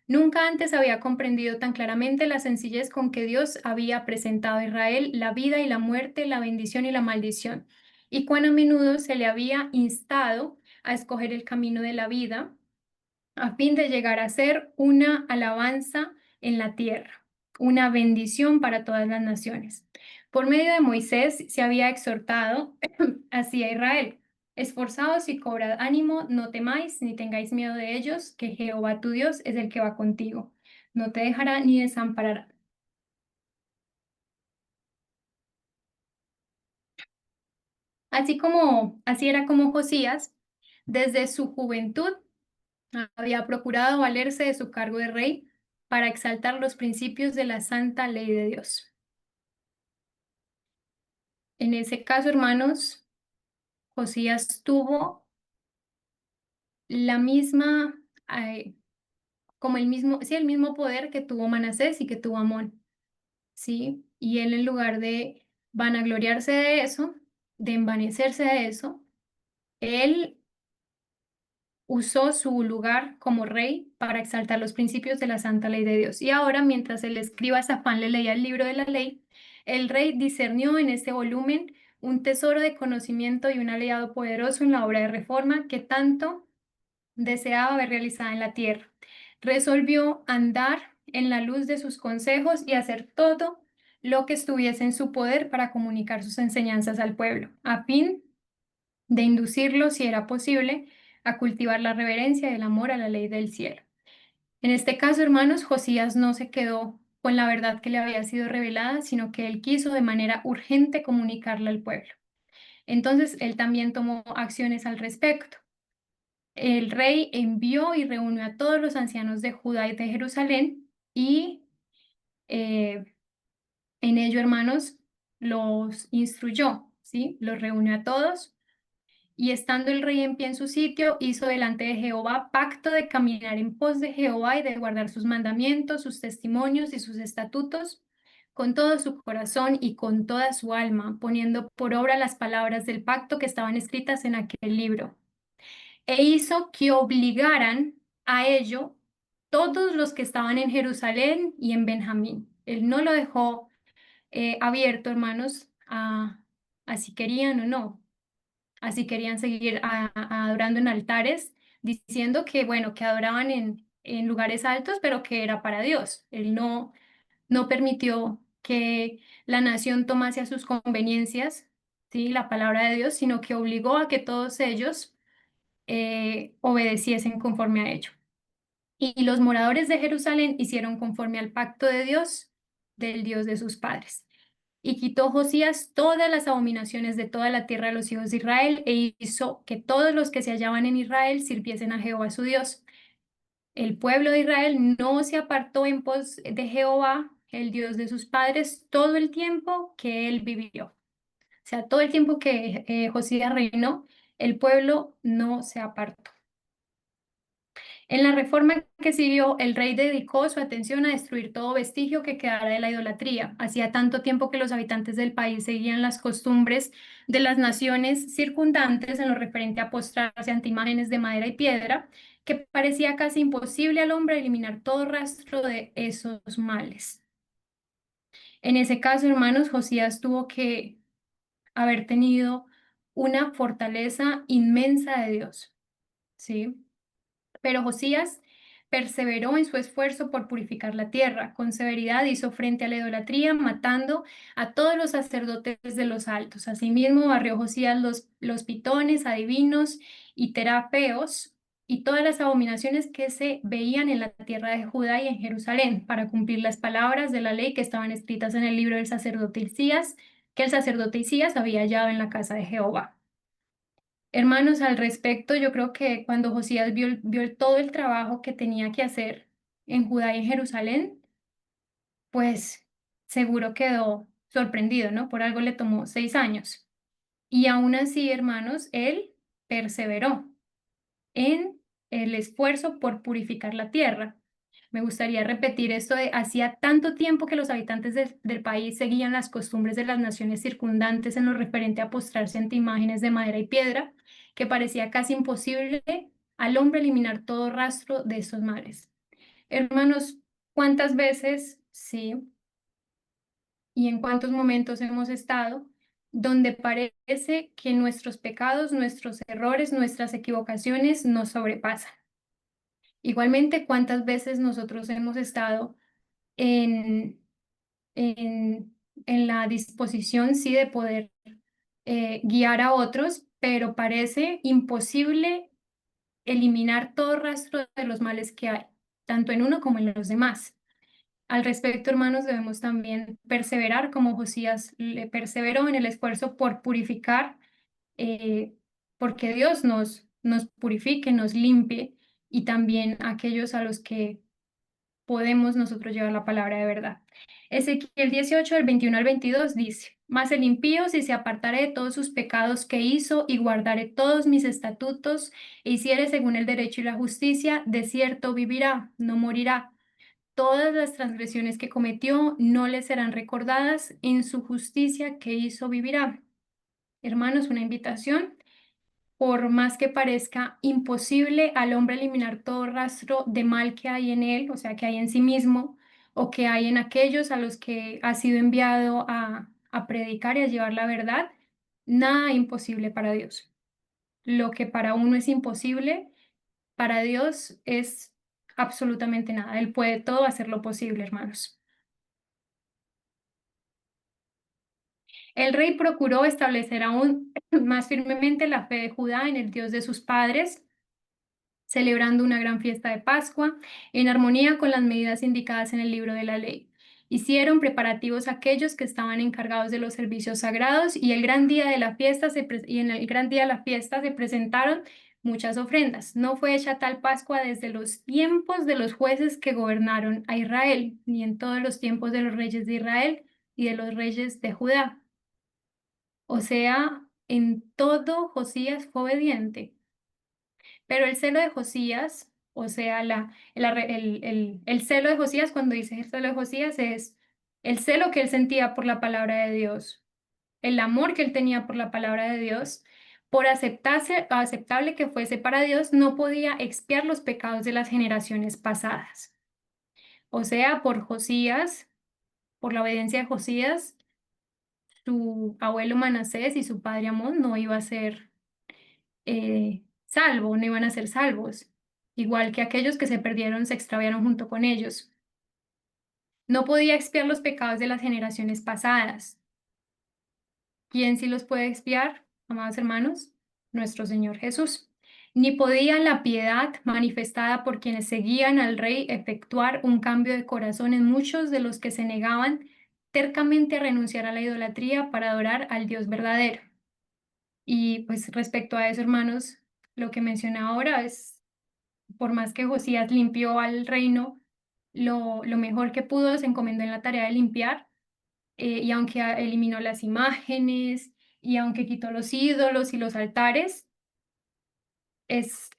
Nunca antes había comprendido tan claramente la sencillez con que Dios había presentado a Israel la vida y la muerte, la bendición y la maldición, y cuán a menudo se le había instado a escoger el camino de la vida a fin de llegar a ser una alabanza en la tierra, una bendición para todas las naciones. Por medio de Moisés se había exhortado así a Israel: esforzaos y cobrad ánimo, no temáis ni tengáis miedo de ellos, que Jehová tu Dios es el que va contigo. No te dejará ni desamparará. Así era como Josías, desde su juventud, había procurado valerse de su cargo de rey para exaltar los principios de la santa ley de Dios. En ese caso, hermanos, Josías tuvo la misma, como el mismo, sí, el mismo poder que tuvo Manasés y que tuvo Amón, ¿sí? Y él, en lugar de vanagloriarse de eso, de envanecerse de eso, él usó su lugar como rey para exaltar los principios de la santa ley de Dios. Y ahora, mientras el escriba Safán le leía el libro de la ley, el rey discernió en este volumen un tesoro de conocimiento y un aliado poderoso en la obra de reforma que tanto deseaba ver realizada en la tierra. Resolvió andar en la luz de sus consejos y hacer todo lo que estuviese en su poder para comunicar sus enseñanzas al pueblo, a fin de inducirlo, si era posible, a cultivar la reverencia y el amor a la ley del cielo. En este caso, hermanos, Josías no se quedó con la verdad que le había sido revelada, sino que él quiso de manera urgente comunicarla al pueblo. Entonces, él también tomó acciones al respecto. el rey envió y reunió a todos los ancianos de Judá y de Jerusalén y eh, en ello, hermanos, los instruyó, ¿sí? Los reunió a todos. Y estando el rey en pie en su sitio, hizo delante de Jehová pacto de caminar en pos de Jehová y de guardar sus mandamientos, sus testimonios y sus estatutos, con todo su corazón y con toda su alma, poniendo por obra las palabras del pacto que estaban escritas en aquel libro. E hizo que obligaran a ello todos los que estaban en Jerusalén y en Benjamín. Él no lo dejó abierto, hermanos, a si querían o no. Así querían seguir adorando en altares, diciendo que, bueno, que adoraban en lugares altos, pero que era para Dios. Él no permitió que la nación tomase a sus conveniencias, ¿sí? La palabra de Dios, sino que obligó a que todos ellos obedeciesen conforme a ello. Y los moradores de Jerusalén hicieron conforme al pacto de Dios, del Dios de sus padres. Y quitó Josías todas las abominaciones de toda la tierra de los hijos de Israel e hizo que todos los que se hallaban en Israel sirviesen a Jehová su Dios. El pueblo de Israel no se apartó en pos de Jehová, el Dios de sus padres, todo el tiempo que él vivió. O sea, todo el tiempo que Josías reinó, el pueblo no se apartó. En la reforma que siguió, el rey dedicó su atención a destruir todo vestigio que quedara de la idolatría. Hacía tanto tiempo que los habitantes del país seguían las costumbres de las naciones circundantes en lo referente a postrarse ante imágenes de madera y piedra, que parecía casi imposible al hombre eliminar todo rastro de esos males. En ese caso, hermanos, Josías tuvo que haber tenido una fortaleza inmensa de Dios, ¿sí? Pero Josías perseveró en su esfuerzo por purificar la tierra. Con severidad hizo frente a la idolatría, matando a todos los sacerdotes de los altos. Asimismo, barrió Josías los pitones, adivinos y terafeos y todas las abominaciones que se veían en la tierra de Judá y en Jerusalén, para cumplir las palabras de la ley que estaban escritas en el libro del sacerdote Hilcías, que el sacerdote Hilcías había hallado en la casa de Jehová. Hermanos, al respecto, yo creo que cuando Josías vio todo el trabajo que tenía que hacer en Judá y en Jerusalén, pues seguro quedó sorprendido, ¿no? Por algo le tomó 6 años. Y aún así, hermanos, él perseveró en el esfuerzo por purificar la tierra. Me gustaría repetir esto de hacía tanto tiempo que los habitantes del país seguían las costumbres de las naciones circundantes en lo referente a postrarse ante imágenes de madera y piedra, que parecía casi imposible al hombre eliminar todo rastro de estos males. Hermanos, ¿cuántas veces, sí, y en cuántos momentos hemos estado donde parece que nuestros pecados, nuestros errores, nuestras equivocaciones nos sobrepasan? Igualmente, ¿cuántas veces nosotros hemos estado en, en la disposición, sí, de poder guiar a otros, pero parece imposible eliminar todo rastro de los males que hay, tanto en uno como en los demás? Al respecto, hermanos, debemos también perseverar como Josías le perseveró en el esfuerzo por purificar, eh, porque Dios nos purifique, nos limpie, y también aquellos a los que podemos nosotros llevar la palabra de verdad. Ezequiel 18, del 21 al 22 dice: Mas el impío, si se apartare de todos sus pecados que hizo y guardare todos mis estatutos e hiciere según el derecho y la justicia, de cierto vivirá, no morirá. Todas las transgresiones que cometió no le serán recordadas, en su justicia que hizo vivirá. Hermanos, una invitación: por más que parezca imposible al hombre eliminar todo rastro de mal que hay en él, o sea, que hay en sí mismo, o que hay en aquellos a los que ha sido enviado a predicar y a llevar la verdad, nada imposible para Dios. Lo que para uno es imposible, para Dios es absolutamente nada. Él puede todo hacer lo posible, hermanos. El rey procuró establecer aún más firmemente la fe de Judá en el Dios de sus padres, celebrando una gran fiesta de Pascua en armonía con las medidas indicadas en el libro de la ley. Hicieron preparativos aquellos que estaban encargados de los servicios sagrados, y en el gran día de la fiesta se presentaron muchas ofrendas. No fue hecha tal Pascua desde los tiempos de los jueces que gobernaron a Israel, ni en todos los tiempos de los reyes de Israel y de los reyes de Judá. O sea, en todo Josías fue obediente. Pero el celo de Josías, o sea, el celo de Josías, cuando dice el celo de Josías, es el celo que él sentía por la palabra de Dios, el amor que él tenía por la palabra de Dios, por aceptable que fuese para Dios, no podía expiar los pecados de las generaciones pasadas. O sea, por Josías, por la obediencia de Josías, su abuelo Manasés y su padre Amón no iba a ser salvo, no iban a ser salvos, igual que aquellos que se perdieron, se extraviaron junto con ellos. No podía expiar los pecados de las generaciones pasadas. ¿Quién sí los puede expiar, amados hermanos? Nuestro Señor Jesús. Ni podía la piedad manifestada por quienes seguían al Rey efectuar un cambio de corazón en muchos de los que se negaban tercamente a renunciar a la idolatría para adorar al Dios verdadero. Y pues respecto a eso, hermanos, lo que mencioné ahora es, por más que Josías limpió al reino, lo mejor que pudo se encomendó en la tarea de limpiar, y aunque eliminó las imágenes, y aunque quitó los ídolos y los altares, es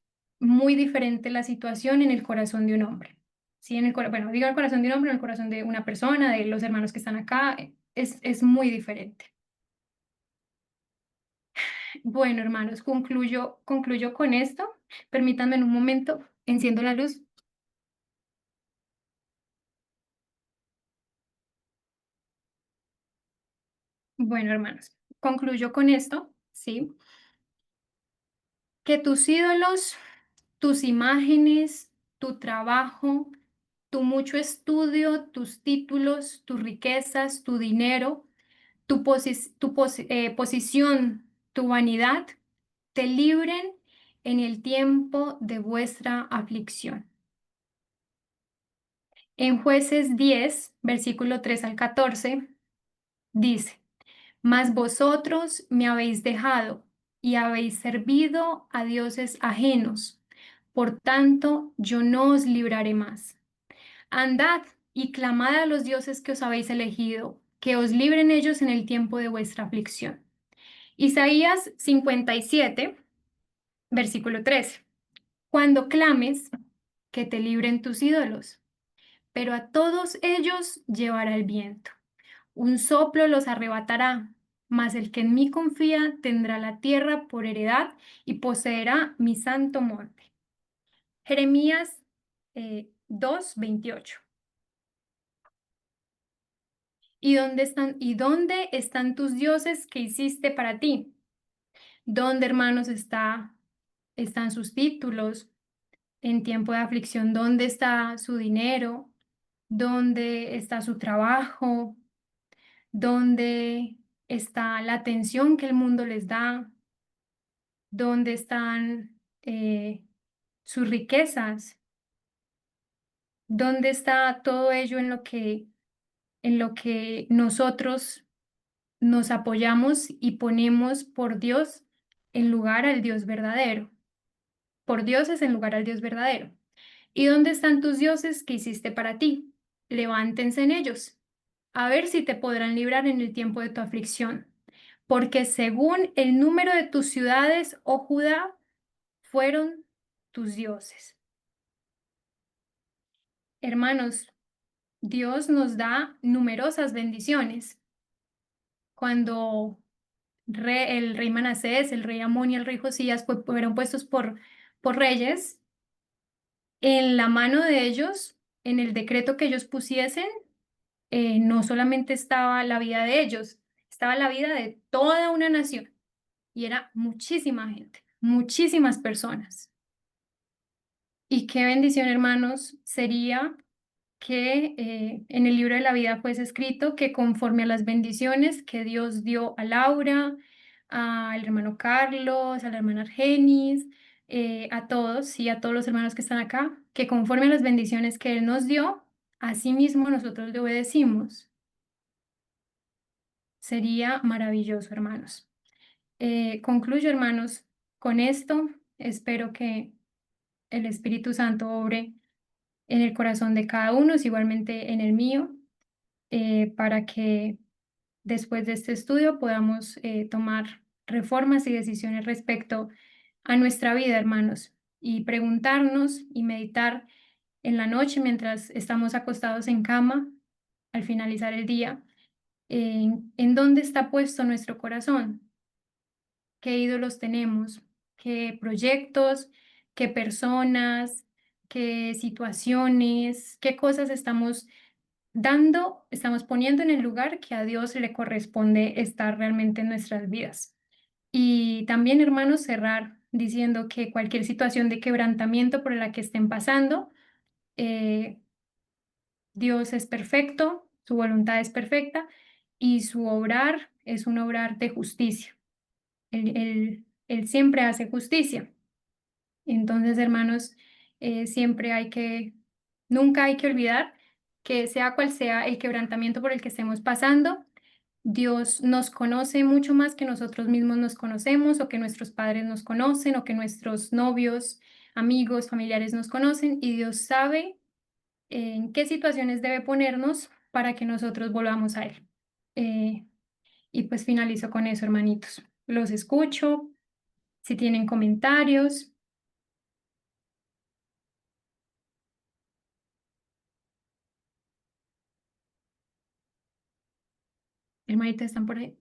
muy diferente la situación en el corazón de un hombre. Sí, bueno, digo el corazón de un hombre, en el corazón de una persona, de los hermanos que están acá, es muy diferente. Bueno, hermanos, concluyo con esto. Permítanme en un momento, enciendo la luz. Bueno, hermanos, concluyo con esto, ¿sí? Que tus ídolos, tus imágenes, tu trabajo, tu mucho estudio, tus títulos, tus riquezas, tu dinero, tu posición, tu vanidad, te libren en el tiempo de vuestra aflicción. En Jueces 10, versículo 3 al 14, dice: Mas vosotros me habéis dejado y habéis servido a dioses ajenos. Por tanto, yo no os libraré más. Andad y clamad a los dioses que os habéis elegido, que os libren ellos en el tiempo de vuestra aflicción. Isaías 57, versículo 13. Cuando clames, que te libren tus ídolos, pero a todos ellos llevará el viento. Un soplo los arrebatará, mas el que en mí confía tendrá la tierra por heredad y poseerá mi santo monte. Jeremías 2:28. ¿Y dónde están tus dioses que hiciste para ti? ¿Dónde, hermanos, están sus títulos en tiempo de aflicción? ¿Dónde está su dinero? ¿Dónde está su trabajo? ¿Dónde está la atención que el mundo les da? ¿Dónde están sus riquezas? ¿Dónde está todo ello en lo que nosotros nos apoyamos y ponemos por Dios en lugar al Dios verdadero? Por dioses en lugar al Dios verdadero. ¿Y dónde están tus dioses que hiciste para ti? Levántense en ellos, a ver si te podrán librar en el tiempo de tu aflicción. Porque según el número de tus ciudades, oh Judá, fueron tus dioses. Hermanos, Dios nos da numerosas bendiciones. Cuando el rey Manasés, el rey Amón y el rey Josías fueron puestos por reyes, en la mano de ellos, en el decreto que ellos pusiesen, no solamente estaba la vida de ellos, estaba la vida de toda una nación. Y era muchísima gente, muchísimas personas. Y qué bendición, hermanos, sería que en el libro de la vida fuese escrito que conforme a las bendiciones que Dios dio a Laura, al hermano Carlos, a la hermana Argenis, a todos y a todos los hermanos que están acá, que conforme a las bendiciones que Él nos dio, así mismo nosotros le obedecimos. Sería maravilloso, hermanos. Concluyo, hermanos, con esto. espero que el Espíritu Santo obre en el corazón de cada uno, igualmente en el mío, para que después de este estudio podamos tomar reformas y decisiones respecto a nuestra vida, hermanos, y preguntarnos y meditar en la noche mientras estamos acostados en cama al finalizar el día, en dónde está puesto nuestro corazón, qué ídolos tenemos, qué proyectos, qué personas, qué situaciones, qué cosas estamos poniendo en el lugar que a Dios le corresponde estar realmente en nuestras vidas. Y también, hermanos, cerrar diciendo que cualquier situación de quebrantamiento por la que estén pasando, eh, Dios es perfecto, su voluntad es perfecta y su obrar es un obrar de justicia. Él siempre hace justicia. Entonces, hermanos, siempre nunca hay que olvidar que sea cual sea el quebrantamiento por el que estemos pasando, Dios nos conoce mucho más que nosotros mismos nos conocemos o que nuestros padres nos conocen o que nuestros novios, amigos, familiares nos conocen y Dios sabe en qué situaciones debe ponernos para que nosotros volvamos a Él. Eh, y pues finalizo con eso, hermanitos. Los escucho. Si tienen comentarios, hermanitos, ¿están por ahí?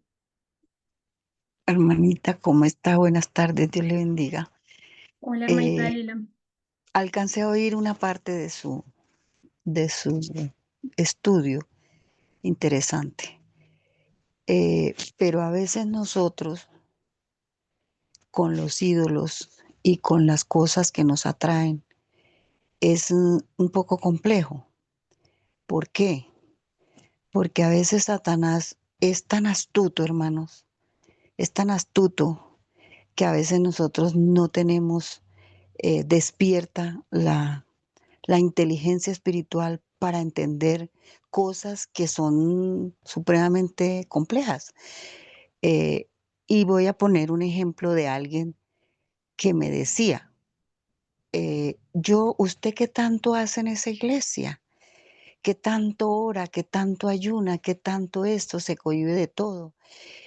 Hermanita, ¿cómo está? Buenas tardes, Dios le bendiga. Hola, hermanita Eh, Dalila. Alcancé a oír una parte de su estudio interesante. Pero a veces nosotros, con los ídolos y con las cosas que nos atraen, es un poco complejo. ¿Por qué? Porque a veces Satanás es tan astuto, hermanos, es tan astuto que a veces nosotros no tenemos despierta la inteligencia espiritual para entender cosas que son supremamente complejas. Eh, y voy a poner un ejemplo de alguien que me decía, ¿usted qué tanto hace en esa iglesia? ¿Qué tanto ora? ¿Qué tanto ayuna? ¿Qué tanto esto? Se cohíbe de todo.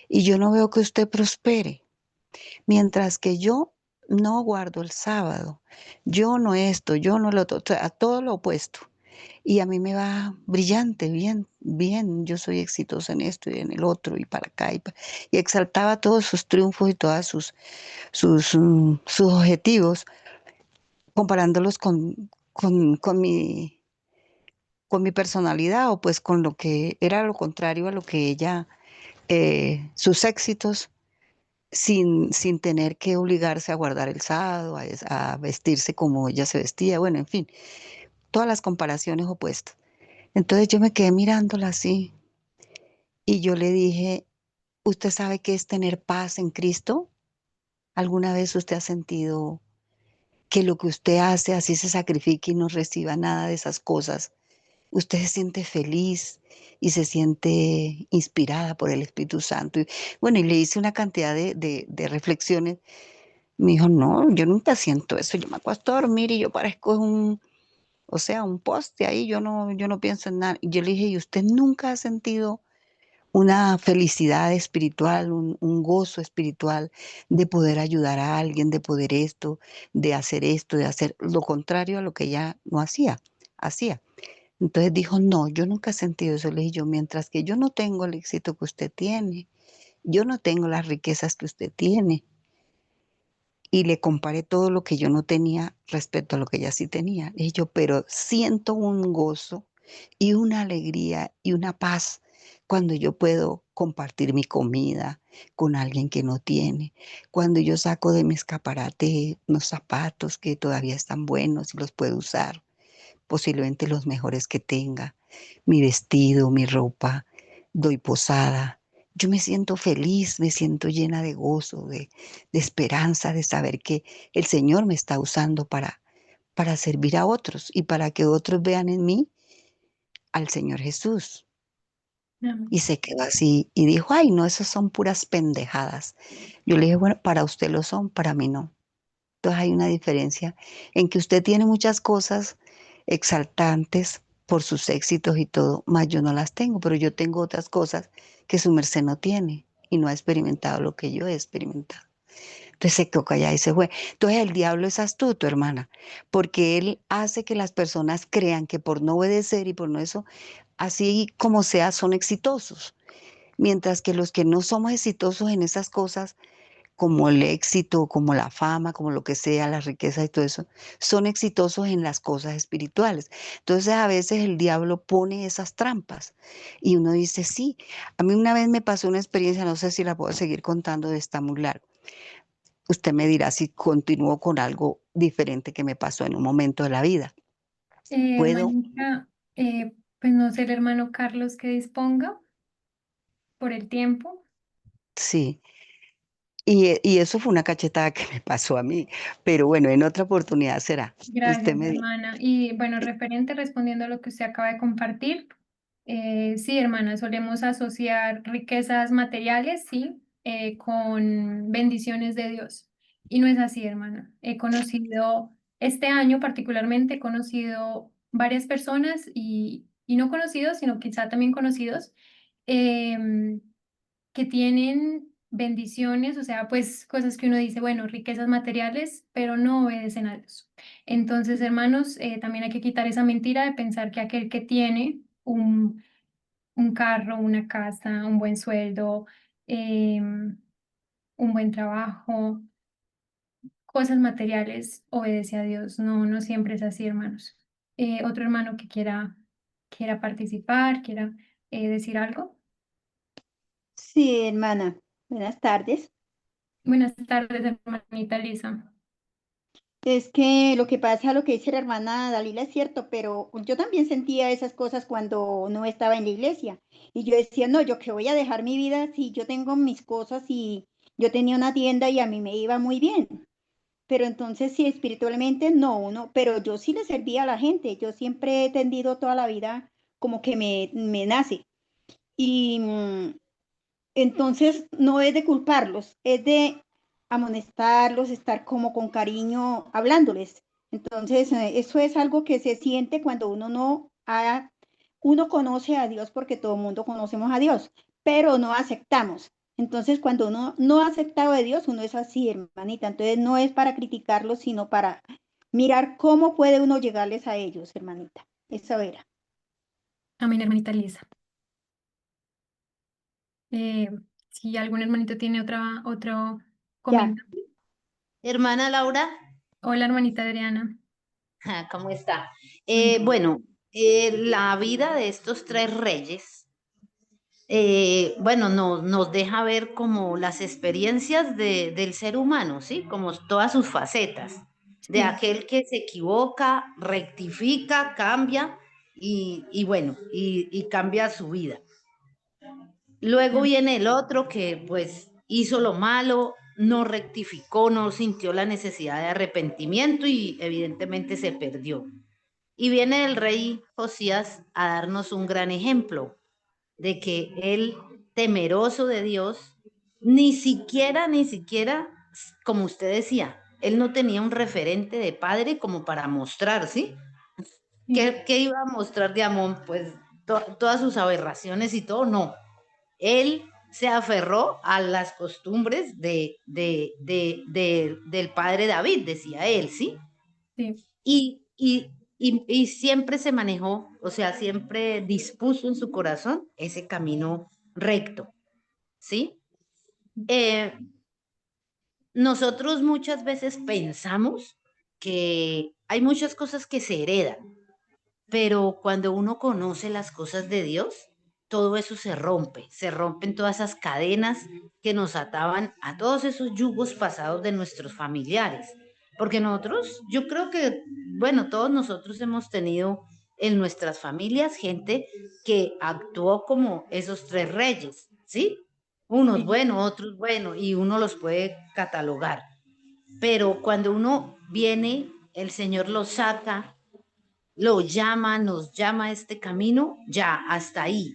Y yo no veo que usted prospere. Mientras que yo no guardo el sábado, yo no esto, yo no lo otro, o sea, a todo lo opuesto. Y a mí me va brillante, bien, bien, yo soy exitosa en esto y en el otro y para acá. Y exaltaba todos sus triunfos y todos sus objetivos, comparándolos con mi personalidad o pues con lo que era lo contrario a lo que ella, sus éxitos, sin tener que obligarse a guardar el sábado, a vestirse como ella se vestía, bueno, en fin, todas las comparaciones opuestas. Entonces yo me quedé mirándola así y yo le dije, ¿usted sabe qué es tener paz en Cristo? ¿Alguna vez usted ha sentido que lo que usted hace, así se sacrifique y no reciba nada de esas cosas? Usted se siente feliz y se siente inspirada por el Espíritu Santo. Y bueno, y le hice una cantidad de reflexiones. Me dijo, no, yo nunca siento eso. Yo me acuesto a dormir y yo parezco un poste ahí. Yo no pienso en nada. Y yo le dije, ¿y usted nunca ha sentido una felicidad espiritual, un gozo espiritual de poder ayudar a alguien, de poder esto, de hacer lo contrario a lo que ella no hacía? Entonces dijo, no, yo nunca he sentido eso. Le dije yo, mientras que yo no tengo el éxito que usted tiene, yo no tengo las riquezas que usted tiene, y le comparé todo lo que yo no tenía respecto a lo que ella sí tenía. Y yo, pero siento un gozo y una alegría y una paz cuando yo puedo compartir mi comida con alguien que no tiene, cuando yo saco de mi escaparate unos zapatos que todavía están buenos y los puedo usar, posiblemente los mejores que tenga, mi vestido, mi ropa, doy posada. Yo me siento feliz, me siento llena de gozo, de esperanza, de saber que el Señor me está usando para servir a otros y para que otros vean en mí al Señor Jesús. Amén. Y se quedó así y dijo, ay, no, esas son puras pendejadas. Yo le dije, bueno, para usted lo son, para mí no. Entonces hay una diferencia en que usted tiene muchas cosas exaltantes por sus éxitos y todo, más yo no las tengo, pero yo tengo otras cosas que su merced no tiene y no ha experimentado lo que yo he experimentado. Entonces se quedó callada y se fue. Entonces el diablo es astuto, hermana, porque él hace que las personas crean que por no obedecer y por no eso, así como sea, son exitosos. Mientras que los que no somos exitosos en esas cosas, como el éxito, como la fama, como lo que sea, la riqueza y todo eso, son exitosos en las cosas espirituales. Entonces a veces el diablo pone esas trampas y uno dice, sí, a mí una vez me pasó una experiencia, no sé si la puedo seguir contando, está muy largo. Usted me dirá si continúo con algo diferente que me pasó en un momento de la vida. ¿Puedo? Hermanita, pues no sé el hermano Carlos que disponga por el tiempo. Sí. Y eso fue una cachetada que me pasó a mí, pero bueno, en otra oportunidad será. Usted Gracias, me dice, hermana. Y bueno, referente respondiendo a lo que usted acaba de compartir, sí, hermana, solemos asociar riquezas materiales, sí, con bendiciones de Dios. Y no es así, hermana. He conocido, este año particularmente, he conocido varias personas y no conocidos, sino quizá también conocidos, em, que tienen bendiciones, o sea, pues cosas que uno dice, bueno, riquezas materiales, pero no obedecen a Dios. Entonces, hermanos, también hay que quitar esa mentira de pensar que aquel que tiene un carro, una casa, un buen sueldo, un buen trabajo, cosas materiales, obedece a Dios. No, no siempre es así, hermanos. Otro hermano que quiera participar, quiera decir algo. Sí, hermana. Buenas tardes. Buenas tardes, hermanita Lisa. Es que lo que pasa, lo que dice la hermana Dalila es cierto, pero yo también sentía esas cosas cuando no estaba en la iglesia. Y yo decía, no, yo que voy a dejar mi vida si yo tengo mis cosas y yo tenía una tienda y a mí me iba muy bien. Pero entonces sí, espiritualmente no, uno, pero yo sí le servía a la gente. Yo siempre he tendido toda la vida como que me nace. Y entonces, no es de culparlos, es de amonestarlos, estar como con cariño hablándoles. Entonces, eso es algo que se siente cuando uno no ha, uno conoce a Dios porque todo el mundo conocemos a Dios, pero no aceptamos. Entonces, cuando uno no ha aceptado a Dios, uno es así, hermanita. Entonces, no es para criticarlos, sino para mirar cómo puede uno llegarles a ellos, hermanita. Eso era. Amén, hermanita Lisa. Eh, si algún hermanito tiene otro Ya. comentario. Hermana Laura, Hola, hermanita Adriana. ¿cómo está? Muy bien. Bueno, la vida de estos tres reyes, bueno, nos deja ver como las experiencias del ser humano, ¿sí? Como todas sus facetas, de Sí, aquel que se equivoca, rectifica, cambia y bueno, y cambia su vida. Luego sí, viene el otro que pues hizo lo malo, no rectificó, no sintió la necesidad de arrepentimiento y evidentemente se perdió. Y viene el rey Josías a darnos un gran ejemplo de que él, temeroso de Dios, ni siquiera, como usted decía, él no tenía un referente de padre como para mostrar, ¿sí? sí, ¿Qué iba a mostrar de Amón? Pues todas sus aberraciones y todo, no. Él se aferró a las costumbres del padre David, decía él, ¿sí? sí, Y siempre se manejó, o sea, siempre dispuso en su corazón ese camino recto, ¿sí? Eh, Nosotros muchas veces pensamos que hay muchas cosas que se heredan, pero cuando uno conoce las cosas de Dios, todo eso se rompen todas esas cadenas que nos ataban a todos esos yugos pasados de nuestros familiares. Porque nosotros, yo creo que, bueno, todos nosotros hemos tenido en nuestras familias gente que actuó como esos tres reyes, ¿sí? Unos sí, buenos, otros buenos, y uno los puede catalogar. Pero cuando uno viene, el Señor los saca, lo llama, nos llama a este camino, ya, hasta ahí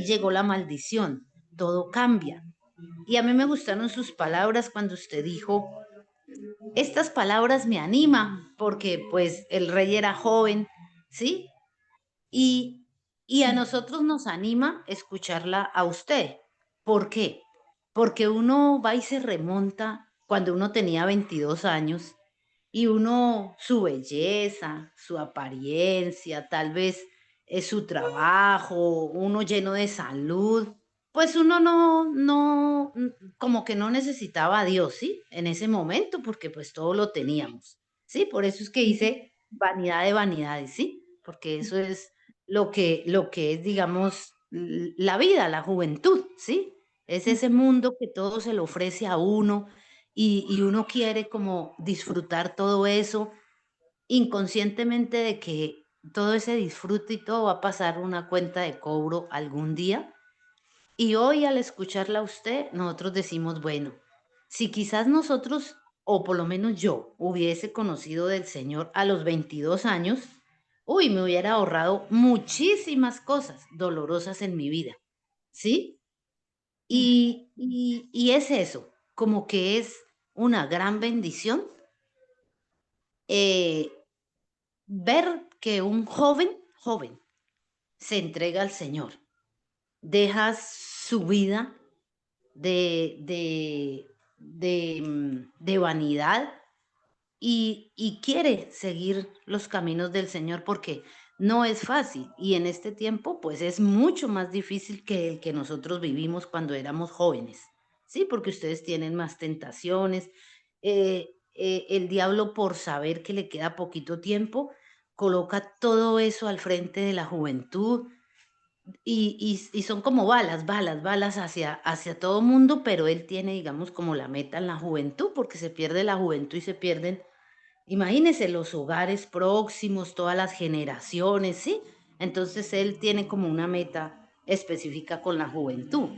llegó la maldición, todo cambia. Y a mí me gustaron sus palabras cuando usted dijo estas palabras me animan porque pues el rey era joven, ¿sí? Y a nosotros nos anima escucharla a usted. ¿Por qué? Porque uno va y se remonta cuando uno tenía 22 años y uno, su belleza, su apariencia, tal vez su trabajo, uno lleno de salud, pues uno como que no necesitaba a Dios, ¿sí? En ese momento, porque pues todo lo teníamos, ¿sí? Por eso es que dice vanidad de vanidades, ¿sí? Porque eso es lo que es, digamos, la vida, la juventud, ¿sí? Es ese mundo que todo se le ofrece a uno y uno quiere como disfrutar todo eso inconscientemente de que todo ese disfrute y todo va a pasar una cuenta de cobro algún día. Y hoy al escucharla a usted, nosotros decimos, bueno, si quizás nosotros, o por lo menos yo, hubiese conocido del Señor a los 22 años, uy, me hubiera ahorrado muchísimas cosas dolorosas en mi vida, ¿sí? Y es eso, como que es una gran bendición eh, ver que un joven, se entrega al Señor, deja su vida de vanidad y quiere seguir los caminos del Señor porque no es fácil y en este tiempo pues es mucho más difícil que el que nosotros vivimos cuando éramos jóvenes, ¿sí? Porque ustedes tienen más tentaciones. El diablo por saber que le queda poquito tiempo coloca todo eso al frente de la juventud y son como balas hacia todo mundo, pero él tiene, digamos, como la meta en la juventud, porque se pierde la juventud y se pierden, imagínense, los hogares próximos, todas las generaciones, ¿sí? Entonces él tiene como una meta específica con la juventud.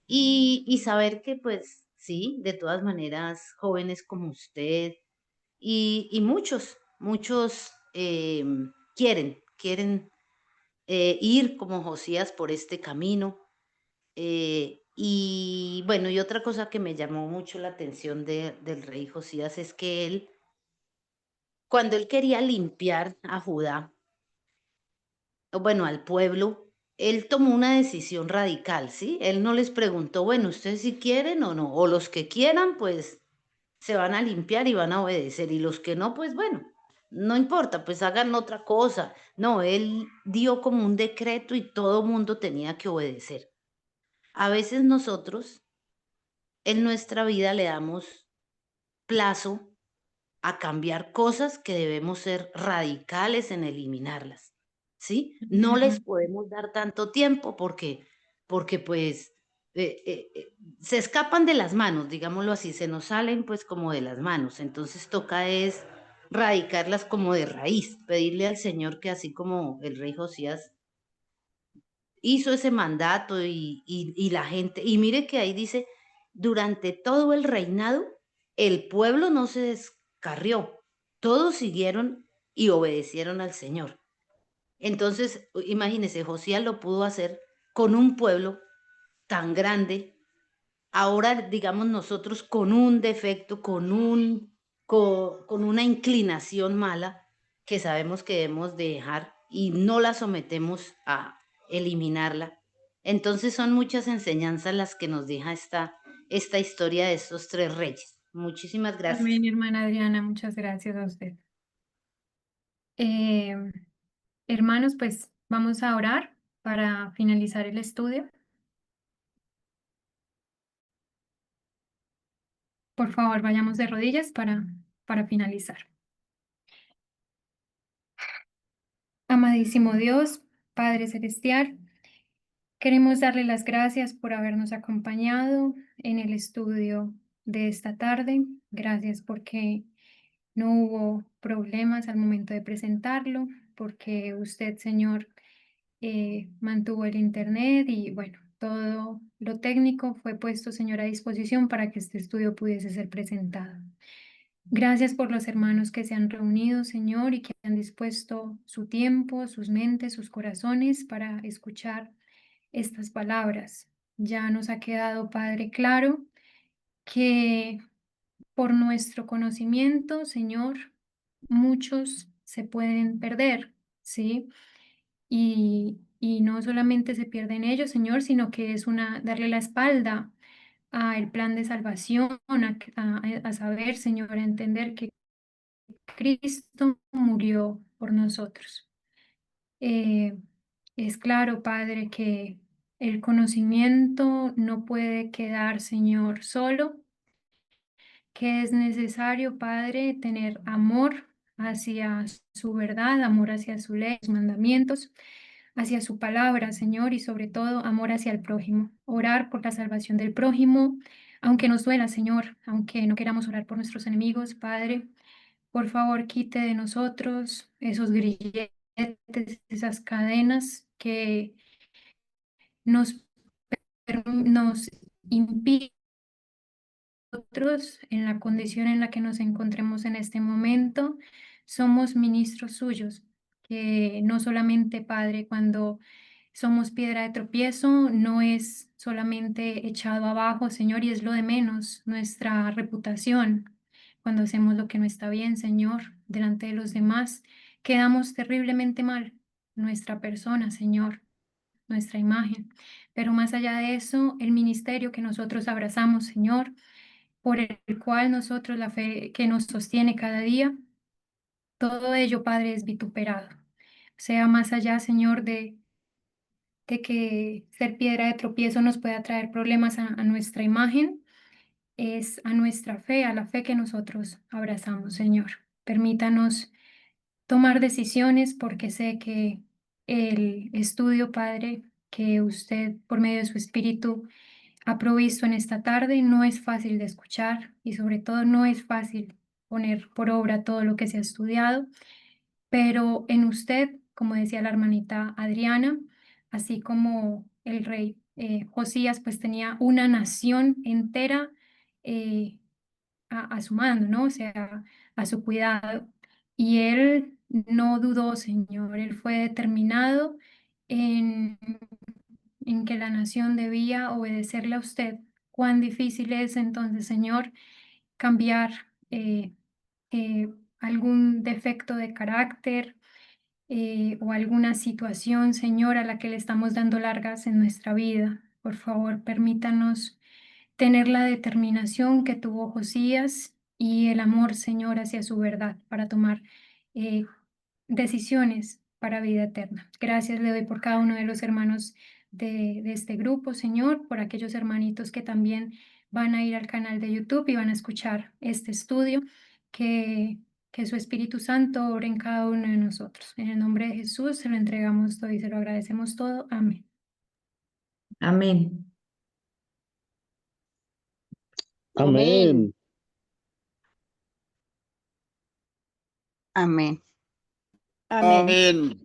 Y saber que, pues, sí, de todas maneras, jóvenes como usted y muchos quieren ir como Josías por este camino. Y bueno, y otra cosa que me llamó mucho la atención del rey Josías es que él, cuando él quería limpiar a Judá, o bueno, al pueblo, él tomó una decisión radical, ¿sí? Él no les preguntó, bueno, ustedes si quieren o no, o los que quieran, pues se van a limpiar y van a obedecer, y los que no, pues bueno, no importa, pues hagan otra cosa. No, él dio como un decreto y todo mundo tenía que obedecer. A veces nosotros en nuestra vida le damos plazo a cambiar cosas que debemos ser radicales en eliminarlas, ¿sí? No les podemos dar tanto tiempo porque pues se escapan de las manos, digámoslo así, se nos salen pues como de las manos. Entonces toca es radicarlas como de raíz, pedirle al Señor que así como el rey Josías hizo ese mandato y la gente, y mire que ahí dice, durante todo el reinado, el pueblo no se descarrió, todos siguieron y obedecieron al Señor. Entonces, imagínese, Josías lo pudo hacer con un pueblo tan grande, ahora digamos nosotros con un defecto, con una inclinación mala que sabemos que debemos de dejar y no la sometemos a eliminarla. Entonces son muchas enseñanzas las que nos deja esta historia de estos tres reyes. Muchísimas gracias. Amén, hermana Adriana, muchas gracias a usted. Eh, Hermanos, pues vamos a orar para finalizar el estudio. Por favor, vayamos de rodillas para finalizar. Amadísimo Dios, Padre Celestial, queremos darle las gracias por habernos acompañado en el estudio de esta tarde. Gracias porque no hubo problemas al momento de presentarlo, porque usted, Señor, mantuvo el internet y bueno, todo lo técnico fue puesto, Señor, a disposición para que este estudio pudiese ser presentado. Gracias por los hermanos que se han reunido, Señor, y que han dispuesto su tiempo, sus mentes, sus corazones para escuchar estas palabras. Ya nos ha quedado, Padre, claro que por nuestro conocimiento, Señor, muchos se pueden perder, ¿sí? Y no solamente se pierden ellos, Señor, sino que es darle la espalda al plan de salvación, a saber, Señor, a entender que Cristo murió por nosotros. Eh, es claro, Padre, que el conocimiento no puede quedar, Señor, solo, que es necesario, Padre, tener amor hacia su verdad, amor hacia su ley, sus mandamientos, hacia su palabra, Señor, y sobre todo amor hacia el prójimo. Orar por la salvación del prójimo, aunque nos duela, Señor, aunque no queramos orar por nuestros enemigos, Padre, por favor, quite de nosotros esos grilletes, esas cadenas que nos, nos impiden nosotros, en la condición en la que nos encontremos en este momento, somos ministros suyos, que no solamente, Padre, cuando somos piedra de tropiezo, no es solamente echado abajo, Señor, y es lo de menos, nuestra reputación. Cuando hacemos lo que no está bien, Señor, delante de los demás, quedamos terriblemente mal, nuestra persona, Señor, nuestra imagen. Pero más allá de eso, el ministerio que nosotros abrazamos, Señor, por el cual nosotros la fe que nos sostiene cada día, todo ello, Padre, es vituperado. Sea más allá, Señor, de que ser piedra de tropiezo nos pueda traer problemas a nuestra imagen, es a nuestra fe, a la fe que nosotros abrazamos, Señor. Permítanos tomar decisiones porque sé que el estudio, Padre, que usted por medio de su Espíritu ha provisto en esta tarde no es fácil de escuchar y sobre todo no es fácil poner por obra todo lo que se ha estudiado, pero en usted, como decía la hermanita Adriana, así como el rey Josías, pues tenía una nación entera eh, a su mando, ¿no? O sea, a su cuidado. Y él no dudó, Señor, él fue determinado en que la nación debía obedecerle a usted. Cuán difícil es entonces, Señor, cambiar eh, eh, algún defecto de carácter o alguna situación, Señor, a la que le estamos dando largas en nuestra vida. Por favor, permítanos tener la determinación que tuvo Josías y el amor, Señor, hacia su verdad para tomar eh, decisiones para vida eterna. Gracias le doy por cada uno de los hermanos de este grupo, Señor, por aquellos hermanitos que también van a ir al canal de YouTube y van a escuchar este estudio, que su Espíritu Santo obre en cada uno de nosotros. En el nombre de Jesús se lo entregamos todo y se lo agradecemos todo. Amén. Amén. Amén. Amén. Amén. Amén.